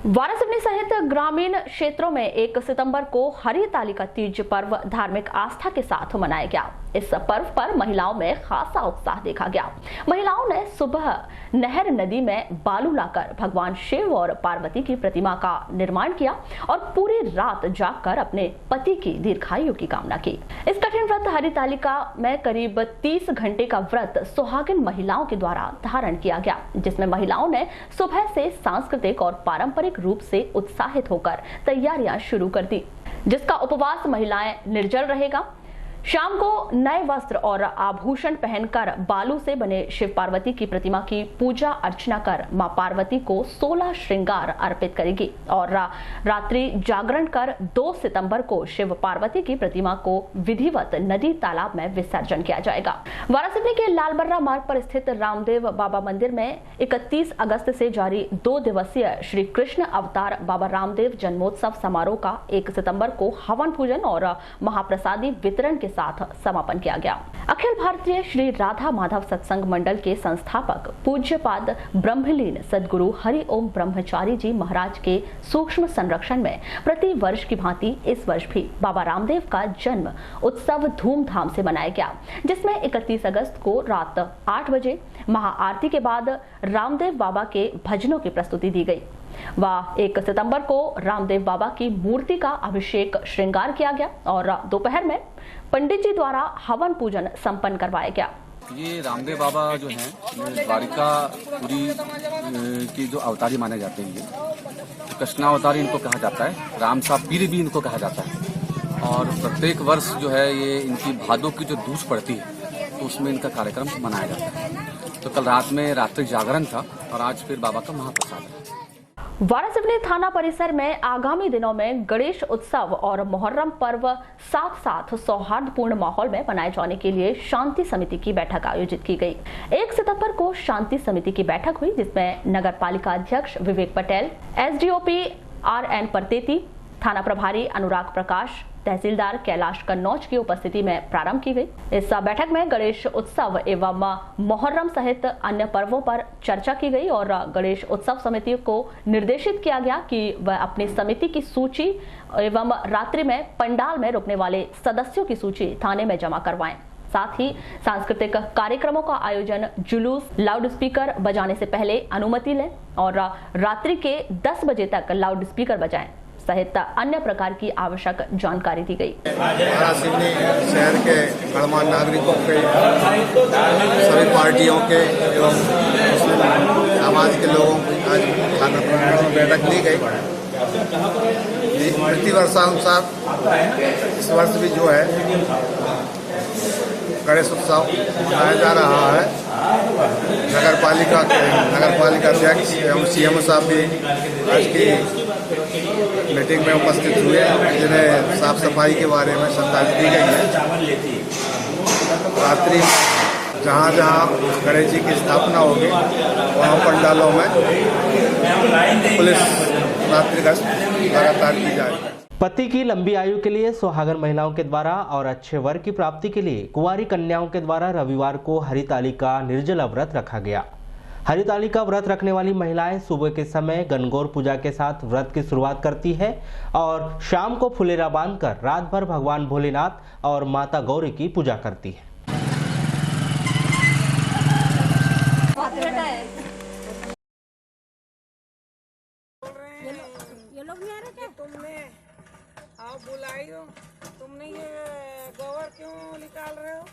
वारासिवनी सहित ग्रामीण क्षेत्रों में 1 सितंबर को हरितालिका तीज पर्व धार्मिक आस्था के साथ मनाया गया। इस पर्व पर महिलाओं में खासा उत्साह देखा गया। महिलाओं ने सुबह नहर नदी में बालू लाकर भगवान शिव और पार्वती की प्रतिमा का निर्माण किया और पूरी रात जागकर अपने पति की दीर्घायु की कामना की। इस कठिन व्रत हरितालिका में करीब 30 घंटे का व्रत सुहागिन महिलाओं के द्वारा धारण किया गया, जिसमें महिलाओं ने सुबह से सांस्कृतिक और पारंपरिक रूप से उत्साहित होकर तैयारियां शुरू कर दी, जिसका उपवास महिलाएं निर्जल रहेगा। शाम को नए वस्त्र और आभूषण पहनकर बालू से बने शिव पार्वती की प्रतिमा की पूजा अर्चना कर मां पार्वती को 16 श्रृंगार अर्पित करेगी और रात्रि जागरण कर 2 सितंबर को शिव पार्वती की प्रतिमा को विधिवत नदी तालाब में विसर्जन किया जाएगा। वारासिवनी के लालबर्रा मार्ग पर स्थित रामदेव बाबा मंदिर में 31 अगस्त से जारी 2 दिवसीय श्री कृष्ण अवतार बाबा रामदेव जन्मोत्सव समारोह का 1 सितंबर को हवन पूजन और महाप्रसादी वितरण के साथ समापन किया गया। अखिल भारतीय श्री राधा माधव सत्संग मंडल के संस्थापक पूज्यपाद ब्रह्मलीन सद्गुरु हरि ओम ब्रह्मचारी जी महाराज के सूक्ष्म संरक्षण में प्रति वर्ष की भांति इस वर्ष भी बाबा रामदेव का जन्म उत्सव धूमधाम से मनाया गया, जिसमें 31 अगस्त को रात 8 बजे महाआरती के बाद रामदेव बाबा के भजनों की प्रस्तुति दी गई। 1 सितंबर को रामदेव बाबा की मूर्ति का अभिषेक श्रृंगार किया गया और दोपहर में पंडित जी द्वारा हवन पूजन संपन्न करवाया गया। ये रामदेव बाबा जो हैं द्वारिकापुरी की जो अवतारी माने जाते हैं, ये कृष्णावतारी इनको कहा जाता है, राम सा पीर भी इनको कहा जाता है। और प्रत्येक वर्ष जो है ये इनकी भादों की जो दूज पड़ती है तो उसमें इनका कार्यक्रम मनाया जाता है। तो कल रात में रात्रि जागरण था और आज फिर बाबा का महाप्रसाद है। वारासिवनी थाना परिसर में आगामी दिनों में गणेश उत्सव और मुहर्रम पर्व साथ साथ सौहार्दपूर्ण माहौल में मनाए जाने के लिए शांति समिति की बैठक आयोजित की गई। 1 सितंबर को शांति समिति की बैठक हुई, जिसमें नगर पालिका अध्यक्ष विवेक पटेल, एसडीओपी RN परतेती, थाना प्रभारी अनुराग प्रकाश, तहसीलदार कैलाश कन्नौज की उपस्थिति में प्रारंभ की गई। इस बैठक में गणेश उत्सव एवं मुहर्रम सहित अन्य पर्वों पर चर्चा की गई और गणेश उत्सव समिति को निर्देशित किया गया कि वह अपनी समिति की सूची एवं रात्रि में पंडाल में रुकने वाले सदस्यों की सूची थाने में जमा करवाएं। साथ ही सांस्कृतिक कार्यक्रमों का आयोजन, जुलूस, लाउड स्पीकर बजाने से पहले अनुमति लें और रात्रि के 10 बजे तक लाउड स्पीकर बजाएं सहित अन्य प्रकार की आवश्यक जानकारी दी गई। वारासिवनी शहर के गणमान्य नागरिकों के, सभी पार्टियों के एवं समाज के लोगों की आज बैठक ली गई। प्रतिवर्षानुसार इस वर्ष भी जो है गणेश उत्सव मनाया जा रहा है। नगर पालिका अध्यक्ष एवं CM साहब भी आज की मीटिंग में उपस्थित हुए, जिन्हें साफ सफाई के बारे में जानकारी दी गई है। रात्रि जहाँ जहाँ गणेश जी की स्थापना होगी वहाँ पंडालों में पुलिस रात्रि गश्त लगातार की जाएगी। पति की लंबी आयु के लिए सुहागन महिलाओं के द्वारा और अच्छे वर की प्राप्ति के लिए कुंवारी कन्याओं के द्वारा रविवार को हरितालिका निर्जला व्रत रखा गया। हरितालिका व्रत रखने वाली महिलाएं सुबह के समय गणगौर पूजा के साथ व्रत की शुरुआत करती है और शाम को फुलेरा बांधकर रात भर भगवान भोलेनाथ और माता गौरी की पूजा करती है। ये लोग नहीं आ रहे थे, तुमने आओ बुलाई हो, तुमने ये गोबर क्यों निकाल रहे हो?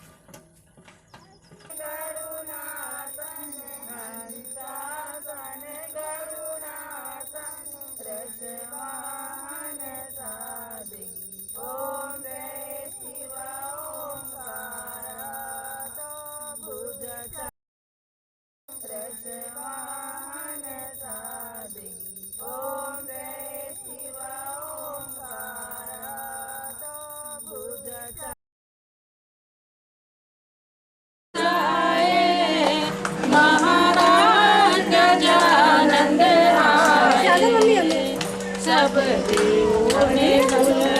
सब देवों ने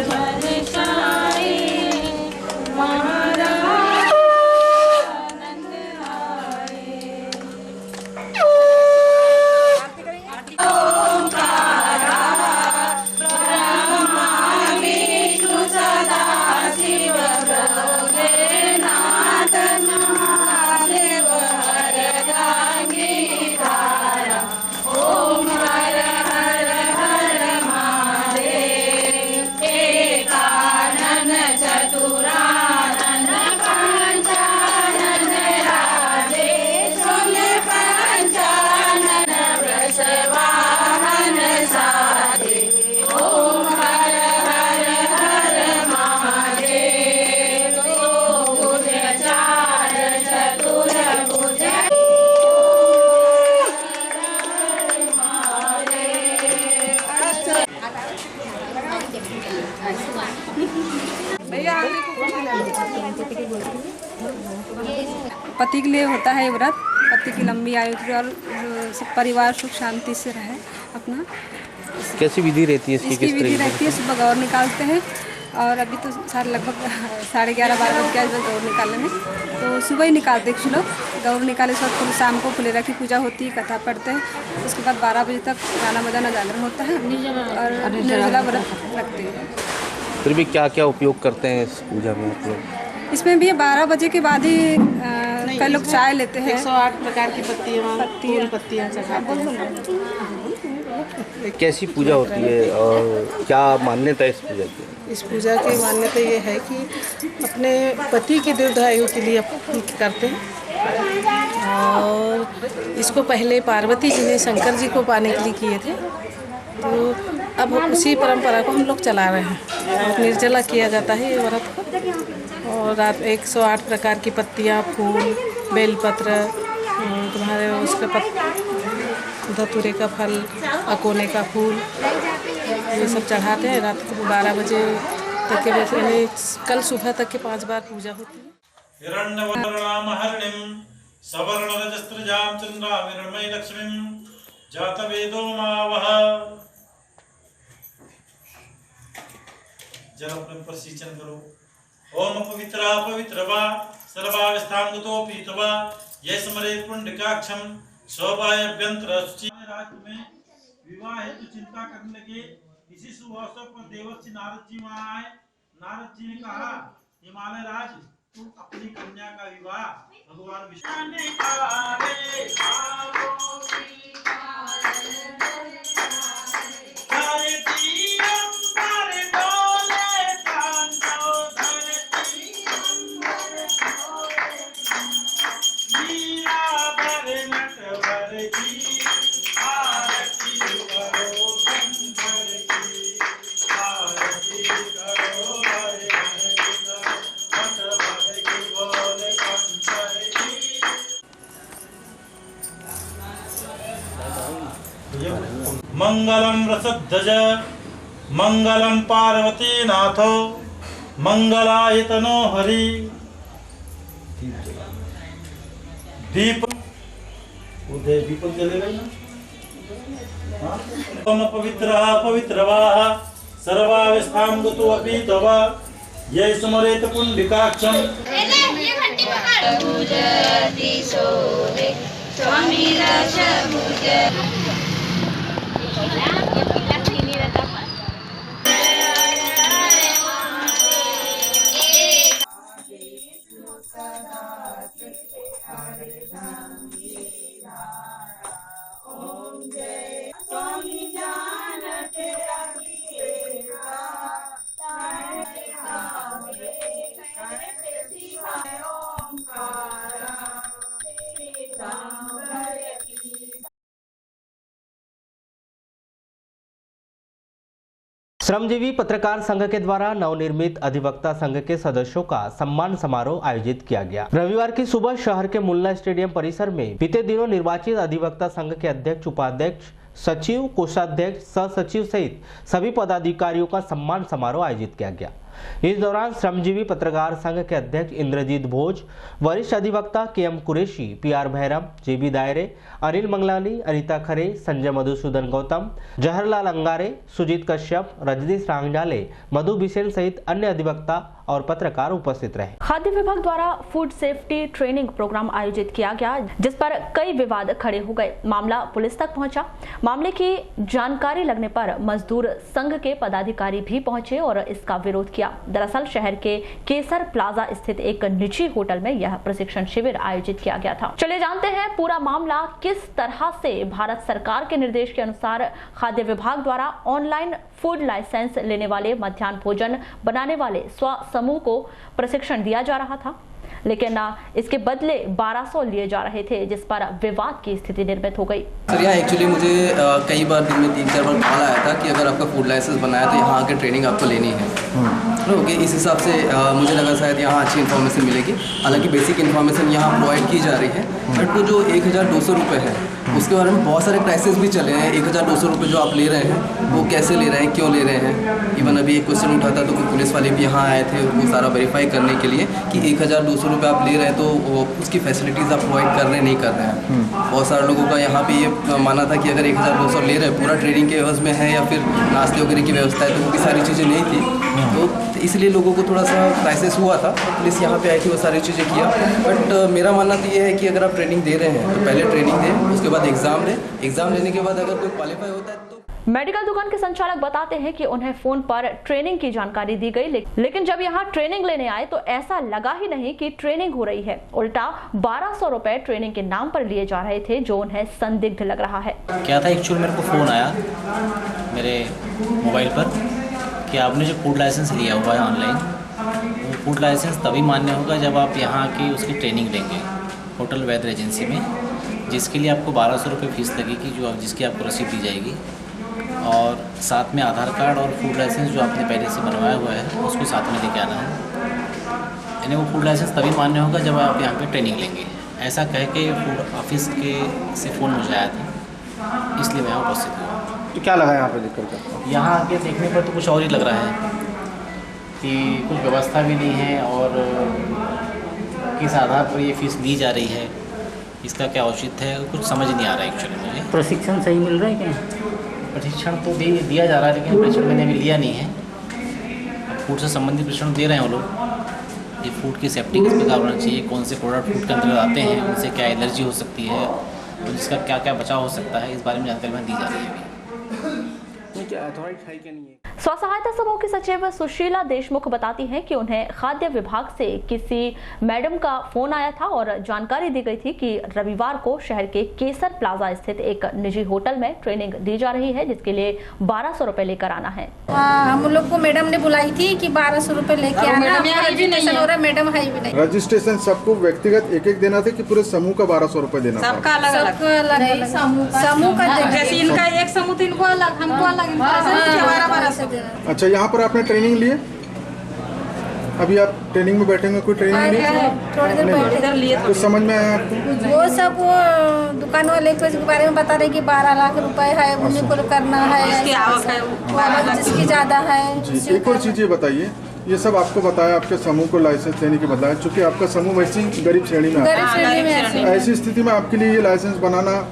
बरसाए महाराज आनंद आए। ओंकार पति के लिए होता है व्रत, पति की लंबी आयु के और सब परिवार सुख शांति से रहे अपना। कैसी विधि रहती है इसकी विधि रहती है, सुबह गौर निकालते हैं और अभी तो सारे लगभग 11:30 12 बज गया गौर निकालने में, तो सुबह ही निकालते हैं कुछ लोग। गौर निकाले के बाद शाम को फुलेरा की पूजा होती है, कथा पढ़ते हैं, उसके बाद 12 बजे तक गाना बजाना जागरण होता है और निर्जला व्रत रखते हैं। फिर भी क्या क्या उपयोग करते हैं इस पूजा में आप लोग? इसमें भी 12 बजे के बाद ही कई लोग चाय लेते हैं। 108 प्रकार की पत्तियाँ चढ़ाते हैं। कैसी पूजा होती है और क्या मान्यता है इस पूजा की? इस पूजा की मान्यता ये है कि अपने पति की दीर्घायु के लिए करते हैं और इसको पहले पार्वती जी ने शंकर जी को पाने के लिए किए थे, तो अब उसी परंपरा को हम लोग चला रहे हैं। निर्जला किया जाता है ये व्रत को और रात 108 प्रकार की पत्तियाँ, फूल, बेलपत्र, तुम्हारे उसका धतूरे का फल, अकोने का फूल, ये सब चढ़ाते हैं। रात को 12 बजे तक के कल सुबह तक के 5 बार पूजा होती है। हिरण्यवर्णामहर्णिं सवर्णरजस्त्रजां चन्द्रामिर्मयी लक्ष्मीं जातवेदो मावह। जल अपने पर सिंचन करो। ओम पवित्रा पवित्र वा सर्वावस्थां गतो पीतवा ये स्मरेत् पुण्डकाक्षं शोभायभ्यंतर शुचि। राज्य में विवाह हेतु चिंता करने लगे। इसी शुभ अवसर पर देवर्षि नारद जी वहाँ आए। नारद जी ने कहा, हिमालय राज, तुम अपनी कन्या का विवाह भगवान विष्णु मंगलम रसध्वज मंगलम पार्वती नाथो मंगलायतनो हरि। दीप उदय दीपक जलेगा ना। ओम पवित्रः पवित्रवाः सर्वावस्थां गतो अपि तव ये स्मरेत पुण्डिकाक्षं। स्वामी श्रमजीवी पत्रकार संघ के द्वारा नवनिर्मित अधिवक्ता संघ के सदस्यों का सम्मान समारोह आयोजित किया गया। रविवार की सुबह शहर के मुल्ला स्टेडियम परिसर में बीते दिनों निर्वाचित अधिवक्ता संघ के अध्यक्ष, उपाध्यक्ष, सचिव, कोषाध्यक्ष, सह सचिव सहित सभी पदाधिकारियों का सम्मान समारोह आयोजित किया गया। इस दौरान श्रमजीवी पत्रकार संघ के अध्यक्ष इंद्रजीत भोज, वरिष्ठ अधिवक्ता के.एम. कुरैशी, पी.आर. भैरम, जे.बी. दायरे, अनिल मंगलानी, अनिता खरे, संजय मधुसूदन गौतम, जहरलाल अंगारे, सुजीत कश्यप, रजनीश रांगजाले, मधु बिसेन सहित अन्य अधिवक्ता और पत्रकार उपस्थित रहे। खाद्य विभाग द्वारा फूड सेफ्टी ट्रेनिंग प्रोग्राम आयोजित किया गया, जिस पर कई विवाद खड़े हो गए। मामला पुलिस तक पहुंचा। मामले की जानकारी लगने पर मजदूर संघ के पदाधिकारी भी पहुंचे और इसका विरोध किया। दरअसल शहर के केसर प्लाजा स्थित एक निजी होटल में यह प्रशिक्षण शिविर आयोजित किया गया था। चलिए जानते हैं पूरा मामला किस तरह से भारत सरकार के निर्देश के अनुसार खाद्य विभाग द्वारा ऑनलाइन फूड लाइसेंस लेने वाले मध्याह्न भोजन बनाने वाले स्व समूह को प्रशिक्षण दिया जा रहा था। लेकिन इसके बदले 1200 लिए जा रहे थे, जिस पर विवाद की स्थिति निर्मित हो गई। सर यहाँ एक्चुअली मुझे कई बार दिन में 3-4 बार कॉल आया था कि अगर आपका फूड लाइसेंस बनाया तो यहाँ आके ट्रेनिंग आपको लेनी है। ओके, इस हिसाब से मुझे लगा शायद यहाँ अच्छी इन्फॉर्मेशन मिलेगी। हालांकि बेसिक इन्फॉर्मेशन यहाँ प्रोवाइड की जा रही है, बट वो जो 1200 रुपये है उसके बारे में बहुत सारे क्राइसिस भी चले हैं। 1200 रुपये जो आप ले रहे हैं वो कैसे ले रहे हैं, क्यों ले रहे हैं। इवन अभी एक क्वेश्चन उठा था तो कुछ पुलिस वाले भी यहाँ आए थे वो सारा वेरीफाई करने के लिए कि 1200 रुपये आप ले रहे हैं तो वो उसकी फैसिलिटीज़ आप प्रोवाइड कर रहे हैं नहीं कर रहे हैं। बहुत सारे लोगों का यहाँ पे ये माना था कि अगर 1200 ले रहे हैं पूरा ट्रेनिंग के एवज में है या फिर नाश्ते वगैरह की व्यवस्था है, तो वो भी सारी चीज़ें नहीं थी। तो इसलिए लोगों को थोड़ा सा क्राइसिस हुआ था। पुलिस यहाँ पे आई थी, वो सारी चीज़ें किया। बट मेरा मानना तो ये है कि अगर आप ट्रेनिंग दे रहे हैं तो पहले ट्रेनिंग दें, उसके बाद एग्ज़ाम दें। एग्ज़ाम लेने के बाद अगर कोई क्वालिफाई होता है तो मेडिकल दुकान के संचालक बताते हैं कि उन्हें फोन पर ट्रेनिंग की जानकारी दी गई, लेकिन जब यहाँ ट्रेनिंग लेने आए तो ऐसा लगा ही नहीं कि ट्रेनिंग हो रही है। उल्टा 1200 रुपए ट्रेनिंग के नाम पर लिए जा रहे थे, जो उन्हें संदिग्ध लग रहा है। क्या था, एक्चुअली मेरे को फ़ोन आया मेरे मोबाइल पर कि आपने जो फूड लाइसेंस लिया हुआ है ऑनलाइन, वो फूड लाइसेंस तभी मान्य होगा जब आप यहाँ की उसकी ट्रेनिंग लेंगे होटल वैद्य एजेंसी में, जिसके लिए आपको 1200 रुपये फीस लगेगी, जिसकी आपको रसीद दी जाएगी। और साथ में आधार कार्ड और फूड लाइसेंस जो आपने पहले से बनवाया हुआ है उसको साथ में लेके आना है। यानी वो फूड लाइसेंस तभी मान्य होगा जब आप यहाँ पे ट्रेनिंग लेंगे। ऐसा कह के फूड ऑफिस के से फ़ोन मुझे आया था, इसलिए मैं उपस्थित हुआ। तो क्या लगा यहाँ पे दिक्कत? यहाँ आके देखने पर तो कुछ और ही लग रहा है कि कुछ व्यवस्था भी नहीं है और किस आधार पर ये फीस ली जा रही है, इसका क्या औचित्य है, कुछ समझ नहीं आ रहा है एक्चुअली मुझे। प्रशिक्षण सही मिल रहा है क्या? प्रशिक्षण तो दिया जा रहा है, लेकिन प्रशिक्षण मैंने अभी लिया नहीं है। फूड से संबंधित प्रशिक्षण दे रहे हैं वो लोग। ये फूड की सेफ्टी किस प्रकार होना चाहिए, कौन से प्रोडक्ट फूड के अंतर्गत आते हैं, उनसे क्या एलर्जी हो सकती है और जिसका क्या क्या बचाव हो सकता है, इस बारे में जानकारी दी जा रही है अभी। स्व सहायता समूह की सचिव सुशीला देशमुख बताती हैं कि उन्हें खाद्य विभाग से किसी मैडम का फोन आया था और जानकारी दी गई थी कि रविवार को शहर के केसर प्लाजा स्थित एक निजी होटल में ट्रेनिंग दी जा रही है, जिसके लिए 1200 रुपए लेकर आना है। हम लोग को मैडम ने बुलाई थी कि 1200 रुपए लेके आना। रजिस्ट्रेशन हो रहा है, मैडम है भी नहीं। रजिस्ट्रेशन सबको व्यक्तिगत एक देना था कि पूरे समूह का 1200 रुपए देना था? सबका अलग समूह का। जैसे इनका एक समूह था, इनको अलग, हमको अलग। अच्छा, यहाँ पर आपने ट्रेनिंग ली? अभी आप ट्रेनिंग में बैठेंगे, कोई ट्रेनिंग नहीं? तो समझ में आया आपको? वो सब वो दुकान वाले को इसके बारे में बता रहे कि 12 लाख रुपए है, उन्हीं को करना है, जिसकी ज्यादा है। एक और चीज़ ये बताइए, ये सब आपको बताया आपके समूह को लाइसेंस देने की बताया, चूँकि आपका समूह वैसी गरीब श्रेणी में है, ऐसी स्थिति में आपके लिए ये लाइसेंस बनाना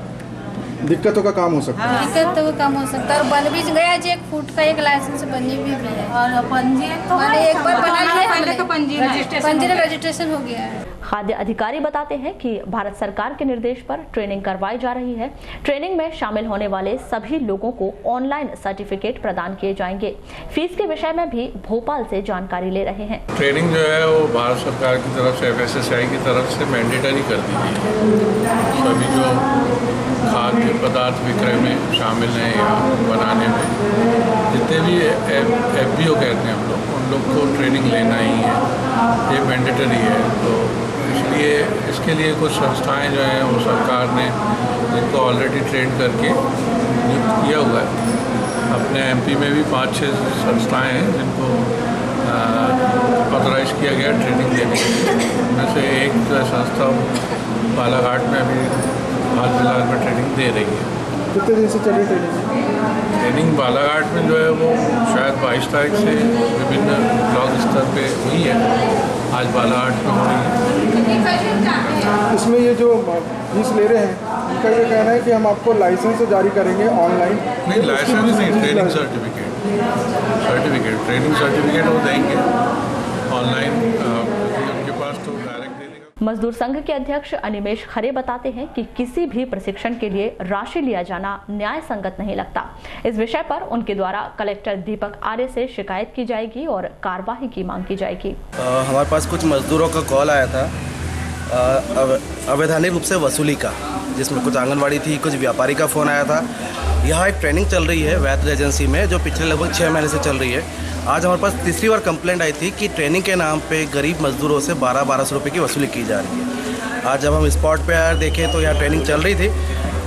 दिक्कतों का काम हो सकता है। दिक्कतों का काम हो सकता है। और बन भी गया जी, 1 फुट का एक लाइसेंस बनी भी है और पंजीयन तो एक बार बना लिया, पहले का पंजीयन रजिस्ट्रेशन हो गया है। खाद्य अधिकारी बताते हैं कि भारत सरकार के निर्देश पर ट्रेनिंग करवाई जा रही है। ट्रेनिंग में शामिल होने वाले सभी लोगों को ऑनलाइन सर्टिफिकेट प्रदान किए जाएंगे। फीस के विषय में भी भोपाल से जानकारी ले रहे हैं। ट्रेनिंग जो है वो भारत सरकार की तरफ से, FSSAI की तरफ से मैंडेटरी कर दी गई है। सभी जो खाद्य पदार्थ विक्रय में शामिल हैं या बनाने में, जितने भी FBO कहते हैं हम लोग, उन लोग को ट्रेनिंग लेना ही है, ये मैंडेटरी है। तो इसलिए इसके लिए कुछ संस्थाएं जो हैं वो सरकार ने जिनको ऑलरेडी ट्रेन करके नियुक्त किया हुआ है। अपने MP में भी 5-6 संस्थाएं हैं जिनको ऑथराइज किया गया ट्रेनिंग देने के लिए। उनमें से एक जो है संस्था बालाघाट में अभी हाल फिलहाल में ट्रेनिंग दे रही है। कितने दिन से चली ट्रेनिंग? ट्रेनिंग बालाघाट में जो है वो शायद 22 तारीख से विभिन्न ब्लॉक स्तर पे हुई है, आज बालाघाट में हो रही है। इसमें ये जो फीस ले रहे हैं, इनका ये कहना है कि हम आपको लाइसेंस जारी करेंगे ऑनलाइन? नहीं, लाइसेंस नहीं, ट्रेनिंग सर्टिफिकेट ट्रेनिंग सर्टिफिकेट वो देंगे ऑनलाइन, उनके पास तो डायरेक्ट दे देगा। मजदूर संघ के अध्यक्ष अनिमेश खरे बताते हैं कि किसी भी प्रशिक्षण के लिए राशि लिया जाना न्याय संगत नहीं लगता। इस विषय पर उनके द्वारा कलेक्टर दीपक आर्य से शिकायत की जाएगी और कार्यवाही की मांग की जाएगी। हमारे पास कुछ मजदूरों का कॉल आया था अवैधानिक रूप से वसूली का, जिसमें कुछ आंगनवाड़ी थी, कुछ व्यापारी का फ़ोन आया था। यहाँ एक ट्रेनिंग चल रही है वैद्य एजेंसी में, जो पिछले लगभग 6 महीने से चल रही है। आज हमारे पास तीसरी बार कंप्लेंट आई थी कि ट्रेनिंग के नाम पे गरीब मजदूरों से 1200 रुपये की वसूली की जा रही है। आज जब हम स्पॉट पे आए देखें तो यहाँ ट्रेनिंग चल रही थी।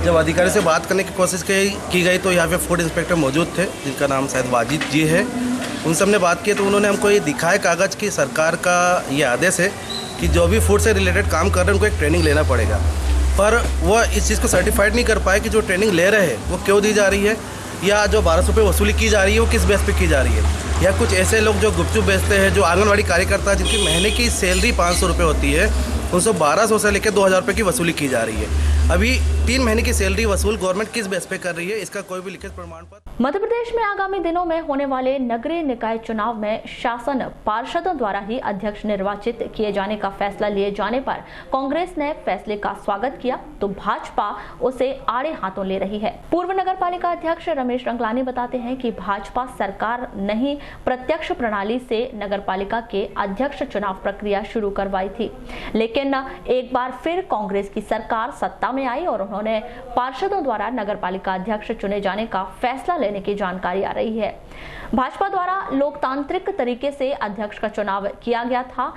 जब अधिकारी से बात करने की कोशिश की गई तो यहाँ पे फूड इंस्पेक्टर मौजूद थे, जिनका नाम शायद वाजिद जी है। उनसे हमने बात की तो उन्होंने हमको ये दिखाया कागज़ कि सरकार का ये आदेश है कि जो भी फूड से रिलेटेड काम कर रहे हैं उनको एक ट्रेनिंग लेना पड़ेगा, पर वह इस चीज़ को सर्टिफाइड नहीं कर पाए कि जो ट्रेनिंग ले रहे हैं वो क्यों दी जा रही है, या जो 1200 रुपये वसूली की जा रही है वो किस बेस पे की जा रही है। या कुछ ऐसे लोग जो गुपचुप बेचते हैं, जो आंगनवाड़ी कार्यकर्ता जिनकी महीने की सैलरी 500 रुपये होती है, उनसे 1200 से लेकर 2000 रुपये की वसूली की जा रही है। अभी 3 महीने की सैलरी वसूल गवर्नमेंट किस बेस पे कर रही है, इसका कोई भी लिखित प्रमाण पत्र। मध्य प्रदेश में आगामी दिनों में होने वाले नगरीय निकाय चुनाव में शासन पार्षदों द्वारा ही अध्यक्ष निर्वाचित किए जाने का फैसला लिए जाने पर कांग्रेस ने फैसले का स्वागत किया तो भाजपा उसे आड़े हाथों ले रही है। पूर्व नगर पालिका अध्यक्ष रमेश रंगलानी बताते हैं कि भाजपा सरकार नहीं प्रत्यक्ष प्रणाली से नगर पालिका के अध्यक्ष चुनाव प्रक्रिया शुरू करवाई थी, लेकिन एक बार फिर कांग्रेस की सरकार सत्ता में आई और उन्होंने पार्षदों द्वारा नगर पालिका अध्यक्ष चुने जाने का फैसला लेने की जानकारी आ रही है। भाजपा द्वारा लोकतांत्रिक तरीके से अध्यक्ष का चुनाव किया गया था,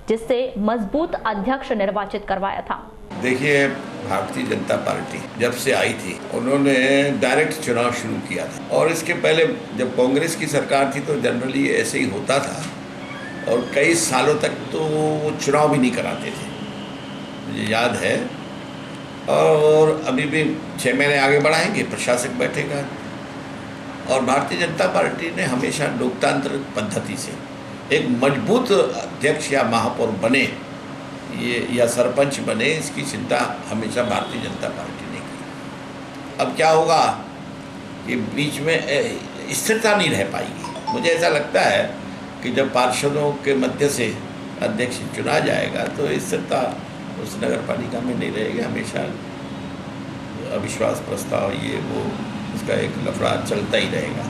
जिससे मजबूत अध्यक्ष निर्वाचित करवाया था। देखिए, भारतीय जनता पार्टी जब से आई थी उन्होंने डायरेक्ट चुनाव शुरू किया था, और इसके पहले जब कांग्रेस की सरकार थी तो जनरली ऐसे ही होता था और कई सालों तक तो वो चुनाव भी नहीं कराते थे, मुझे याद है। और अभी भी 6 महीने आगे बढ़ाएंगे, प्रशासक बैठेगा। और भारतीय जनता पार्टी ने हमेशा लोकतांत्रिक पद्धति से एक मजबूत अध्यक्ष या महापौर बने ये या सरपंच बने, इसकी चिंता हमेशा भारतीय जनता पार्टी ने की। अब क्या होगा कि बीच में स्थिरता नहीं रह पाएगी। मुझे ऐसा लगता है कि जब पार्षदों के मध्य से अध्यक्ष चुना जाएगा तो स्थिरता उस नगर पालिका में नहीं रहेगी। हमेशा अविश्वास प्रस्ताव ये वो उसका एक लफड़ा चलता ही रहेगा।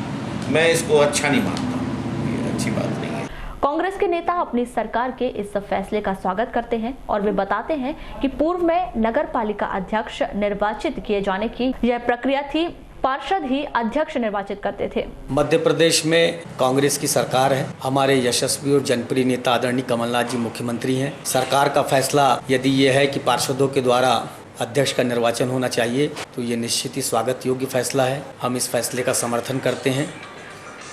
मैं इसको अच्छा नहीं मानता, ये अच्छी बात नहीं है। कांग्रेस के नेता अपनी सरकार के इस फैसले का स्वागत करते हैं और वे बताते हैं कि पूर्व में नगर पालिका अध्यक्ष निर्वाचित किए जाने की यह प्रक्रिया थी, पार्षद ही अध्यक्ष निर्वाचित करते थे। मध्य प्रदेश में कांग्रेस की सरकार है, हमारे यशस्वी और जनप्रिय नेता आदरणीय कमलनाथ जी मुख्यमंत्री हैं। सरकार का फैसला यदि ये है कि पार्षदों के द्वारा अध्यक्ष का निर्वाचन होना चाहिए तो ये निश्चित ही स्वागत योग्य फैसला है। हम इस फैसले का समर्थन करते हैं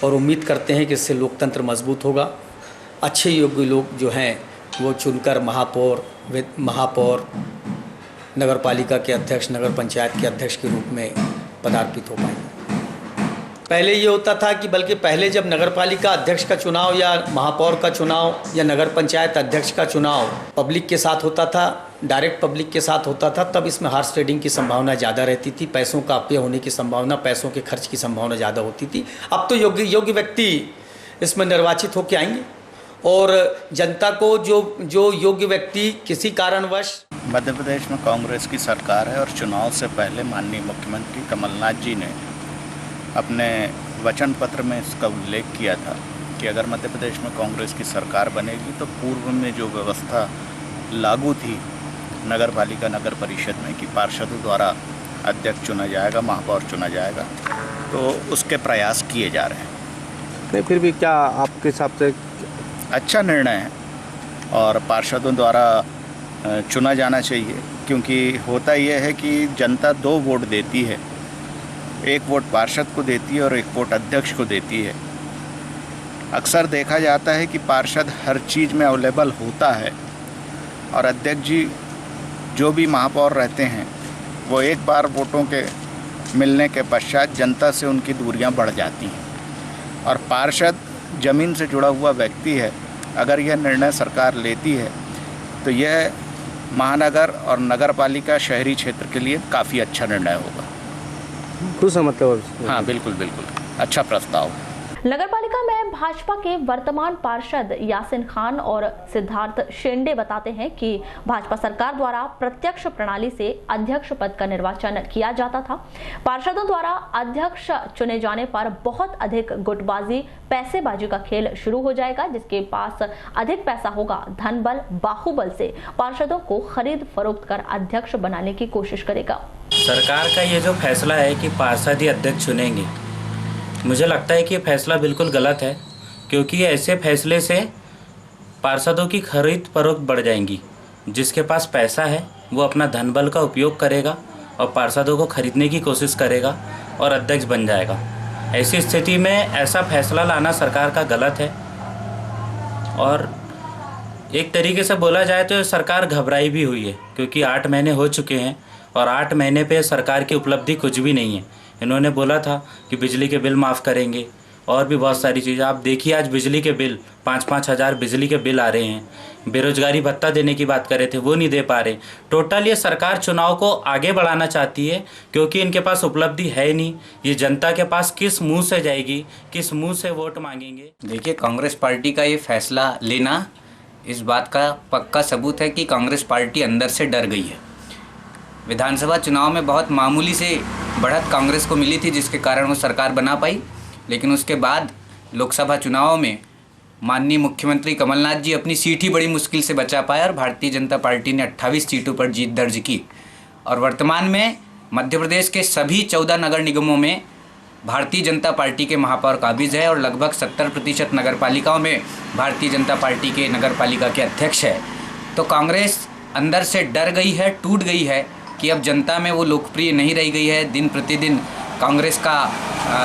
और उम्मीद करते हैं कि इससे लोकतंत्र मजबूत होगा। अच्छे योग्य लोग जो हैं वो चुनकर महापौर, नगर पालिका के अध्यक्ष, नगर पंचायत के अध्यक्ष के रूप में पदार्पित हो पाएंगे। पहले ये होता था कि बल्कि पहले जब नगर पालिका अध्यक्ष का चुनाव या महापौर का चुनाव या नगर पंचायत अध्यक्ष का चुनाव पब्लिक के साथ होता था, डायरेक्ट पब्लिक के साथ होता था, तब इसमें हॉर्स ट्रेडिंग की संभावना ज़्यादा रहती थी, पैसों का अपव्यय होने की संभावना, पैसों के खर्च की संभावना ज़्यादा होती थी। अब तो योग्य व्यक्ति इसमें निर्वाचित होकर आएंगे और जनता को जो योग्य व्यक्ति किसी कारणवश। मध्य प्रदेश में कांग्रेस की सरकार है और चुनाव से पहले माननीय मुख्यमंत्री कमलनाथ जी ने अपने वचन पत्र में इसका उल्लेख किया था कि अगर मध्य प्रदेश में कांग्रेस की सरकार बनेगी तो पूर्व में जो व्यवस्था लागू थी नगर पालिका नगर परिषद में कि पार्षदों द्वारा अध्यक्ष चुना जाएगा, महापौर चुना जाएगा, तो उसके प्रयास किए जा रहे हैं। नहीं, फिर भी क्या आपके हिसाब से अच्छा निर्णय है और पार्षदों द्वारा चुना जाना चाहिए, क्योंकि होता यह है कि जनता 2 वोट देती है, एक वोट पार्षद को देती है और एक वोट अध्यक्ष को देती है। अक्सर देखा जाता है कि पार्षद हर चीज़ में अवेलेबल होता है और अध्यक्ष जी जो भी महापौर रहते हैं वो एक बार वोटों के मिलने के पश्चात जनता से उनकी दूरियां बढ़ जाती हैं और पार्षद ज़मीन से जुड़ा हुआ व्यक्ति है। अगर यह निर्णय सरकार लेती है तो यह महानगर और नगर पालिका शहरी क्षेत्र के लिए काफ़ी अच्छा निर्णय होगा। खुश है मतलब? हाँ, बिल्कुल अच्छा प्रस्ताव। नगर पालिका में भाजपा के वर्तमान पार्षद यासिन खान और सिद्धार्थ शेंडे बताते हैं कि भाजपा सरकार द्वारा प्रत्यक्ष प्रणाली से अध्यक्ष पद का निर्वाचन किया जाता था। पार्षदों द्वारा अध्यक्ष चुने जाने पर बहुत अधिक गुटबाजी, पैसेबाजी का खेल शुरू हो जाएगा। जिसके पास अधिक पैसा होगा, धन बल, बाहुबल से पार्षदों को खरीद फरोख्त कर अध्यक्ष बनाने की कोशिश करेगा। सरकार का ये जो फैसला है कि पार्षद ही अध्यक्ष चुनेंगे, मुझे लगता है कि ये फैसला बिल्कुल गलत है, क्योंकि ऐसे फैसले से पार्षदों की खरीद फरोख्त बढ़ जाएंगी। जिसके पास पैसा है वो अपना धन बल का उपयोग करेगा और पार्षदों को खरीदने की कोशिश करेगा और अध्यक्ष बन जाएगा। ऐसी स्थिति में ऐसा फैसला लाना सरकार का गलत है और एक तरीके से बोला जाए तो सरकार घबराई भी हुई है, क्योंकि 8 महीने हो चुके हैं और 8 महीने पे सरकार की उपलब्धि कुछ भी नहीं है। इन्होंने बोला था कि बिजली के बिल माफ़ करेंगे और भी बहुत सारी चीज़ें। आप देखिए आज बिजली के बिल 5-5 हज़ार बिजली के बिल आ रहे हैं। बेरोजगारी भत्ता देने की बात कर रहे थे, वो नहीं दे पा रहे। टोटल ये सरकार चुनाव को आगे बढ़ाना चाहती है, क्योंकि इनके पास उपलब्धि है नहीं। ये जनता के पास किस मुंह से जाएगी, किस मुंह से वोट मांगेंगे। देखिए, कांग्रेस पार्टी का ये फैसला लेना इस बात का पक्का सबूत है कि कांग्रेस पार्टी अंदर से डर गई है। विधानसभा चुनाव में बहुत मामूली से बढ़त कांग्रेस को मिली थी, जिसके कारण वो सरकार बना पाई, लेकिन उसके बाद लोकसभा चुनाव में माननीय मुख्यमंत्री कमलनाथ जी अपनी सीट ही बड़ी मुश्किल से बचा पाए और भारतीय जनता पार्टी ने 28 सीटों पर जीत दर्ज की। और वर्तमान में मध्य प्रदेश के सभी 14 नगर निगमों में भारतीय जनता पार्टी के महापौर काबिज है और लगभग 70% नगर पालिकाओं में भारतीय जनता पार्टी के नगर पालिका के अध्यक्ष है। तो कांग्रेस अंदर से डर गई है, टूट गई है कि अब जनता में वो लोकप्रिय नहीं रह गई है। दिन प्रतिदिन कांग्रेस का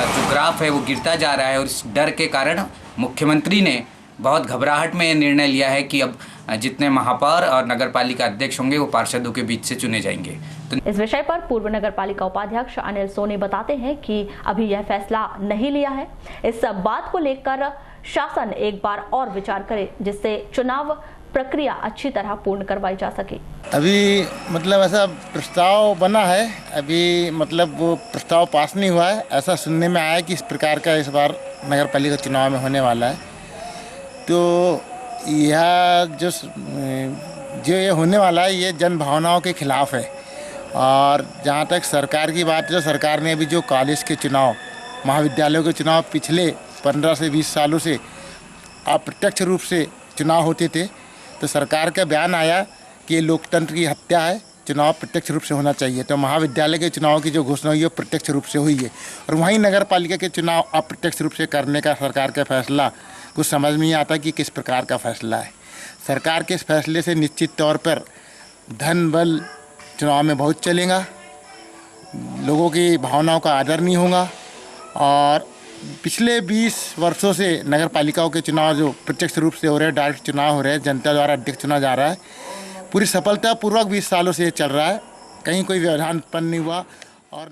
जो ग्राफ है वो गिरता जा रहा है और इस डर के कारण मुख्यमंत्री ने बहुत घबराहट में निर्णय लिया है कि अब जितने महापौर और नगर पालिका अध्यक्ष होंगे वो पार्षदों के बीच से चुने जाएंगे। तो इस विषय पर पूर्व नगर पालिका उपाध्यक्ष अनिल सोनी बताते हैं कि अभी यह फैसला नहीं लिया है। इस बात को लेकर शासन एक बार और विचार करे, जिससे चुनाव प्रक्रिया अच्छी तरह पूर्ण करवाई जा सके। अभी मतलब ऐसा प्रस्ताव बना है, अभी मतलब वो प्रस्ताव पास नहीं हुआ है। ऐसा सुनने में आया कि इस प्रकार का इस बार नगर पालिका चुनाव में होने वाला है। तो यह जो ये होने वाला है ये जन भावनाओं के खिलाफ है। और जहाँ तक सरकार की बात है, तो सरकार ने अभी जो कॉलेज के चुनाव, महाविद्यालयों के चुनाव पिछले 15 से 20 सालों से अप्रत्यक्ष रूप से चुनाव होते थे, तो सरकार का बयान आया कि ये लोकतंत्र की हत्या है, चुनाव प्रत्यक्ष रूप से होना चाहिए। तो महाविद्यालय के चुनाव की जो घोषणा हुई है प्रत्यक्ष रूप से हुई है, और वहीं नगर पालिका के चुनाव अप्रत्यक्ष रूप से करने का सरकार का फैसला कुछ समझ में नहीं आता कि किस प्रकार का फैसला है। सरकार के इस फैसले से निश्चित तौर पर धन बल चुनाव में बहुत चलेगा, लोगों की भावनाओं का आदर नहीं होगा। और पिछले 20 वर्षों से नगर पालिकाओं के चुनाव जो प्रत्यक्ष रूप से हो रहे हैं, डायरेक्ट चुनाव हो रहे हैं, जनता द्वारा अध्यक्ष चुना जा रहा है, पूरी सफलतापूर्वक 20 सालों से ये चल रहा है, कहीं कोई व्यवधान उत्पन्न नहीं हुआ। और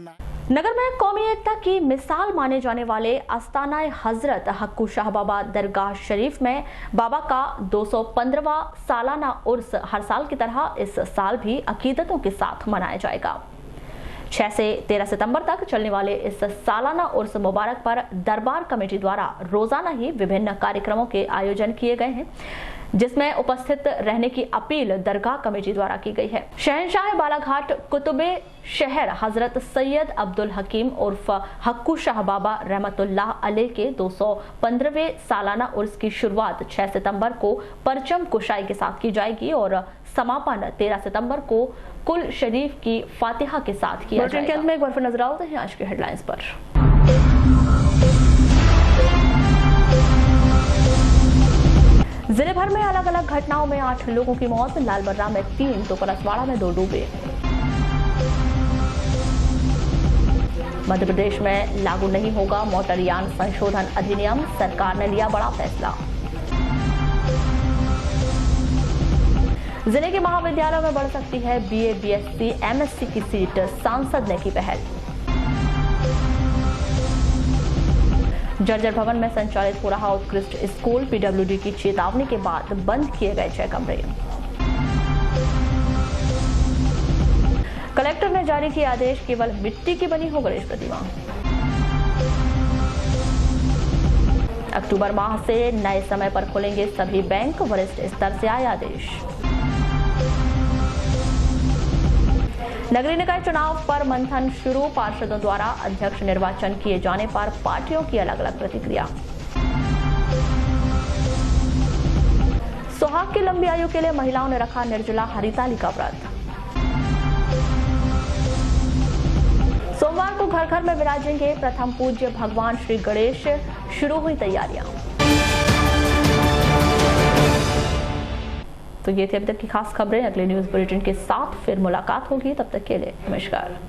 नगर में कौमी एकता की मिसाल माने जाने वाले आस्ताना हजरत हक्कू शाह बाबा दरगाह शरीफ में बाबा का 215वां सालाना उर्स हर साल की तरह इस साल भी अकीदतों के साथ मनाया जाएगा। 6 से 13 सितंबर तक चलने वाले इस सालाना उर्स मुबारक पर दरबार कमेटी द्वारा रोजाना ही विभिन्न कार्यक्रमों के आयोजन किए गए हैं, जिसमें उपस्थित रहने की अपील दरगाह कमेटी द्वारा की गई है। शहंशाह बालाघाट कुतुबे शहर हजरत सैयद अब्दुल हकीम उर्फ हक्कू शाह बाबा रहमतुल्लाह अलैह के 215वें सालाना उर्स की शुरुआत 6 सितंबर को परचम कुशाई के साथ की जाएगी और समापन 13 सितंबर को कुल शरीफ की फातिहा के साथ किया जाएगा। के अंत में एक बार फिर नजर आओ आज के हेडलाइंस पर। जिले भर में अलग अलग घटनाओं में 8 लोगों की मौत, लालबर्रा में 3 तो परसवाड़ा में 2 डूबे। मध्य प्रदेश में लागू नहीं होगा मोटरयान संशोधन अधिनियम, सरकार ने लिया बड़ा फैसला। जिले के महाविद्यालयों में बढ़ सकती है बीए, बीएससी, एमएससी की सीट, सांसद ने की पहल। जर्जर भवन में संचालित हो रहा उत्कृष्ट स्कूल, पीडब्ल्यूडी की चेतावनी के बाद बंद किए गए 6 कमरे। कलेक्टर ने जारी किया आदेश, केवल मिट्टी की बनी हो गणेश प्रतिमा। अक्टूबर माह से नए समय पर खुलेंगे सभी बैंक, वरिष्ठ स्तर से आया आदेश। नगरीय निकाय चुनाव पर मंथन शुरू, पार्षदों द्वारा अध्यक्ष निर्वाचन किए जाने पर पार्टियों की अलग अलग प्रतिक्रिया। सुहाग की लंबी आयु के लिए महिलाओं ने रखा निर्जला हरिताली का व्रत। सोमवार को घर घर में विराजेंगे प्रथम पूज्य भगवान श्री गणेश, शुरू हुई तैयारियां। तो ये थी अभी तक की खास खबरें। अगले न्यूज बुलेटिन के साथ फिर मुलाकात होगी, तब तक के लिए नमस्कार।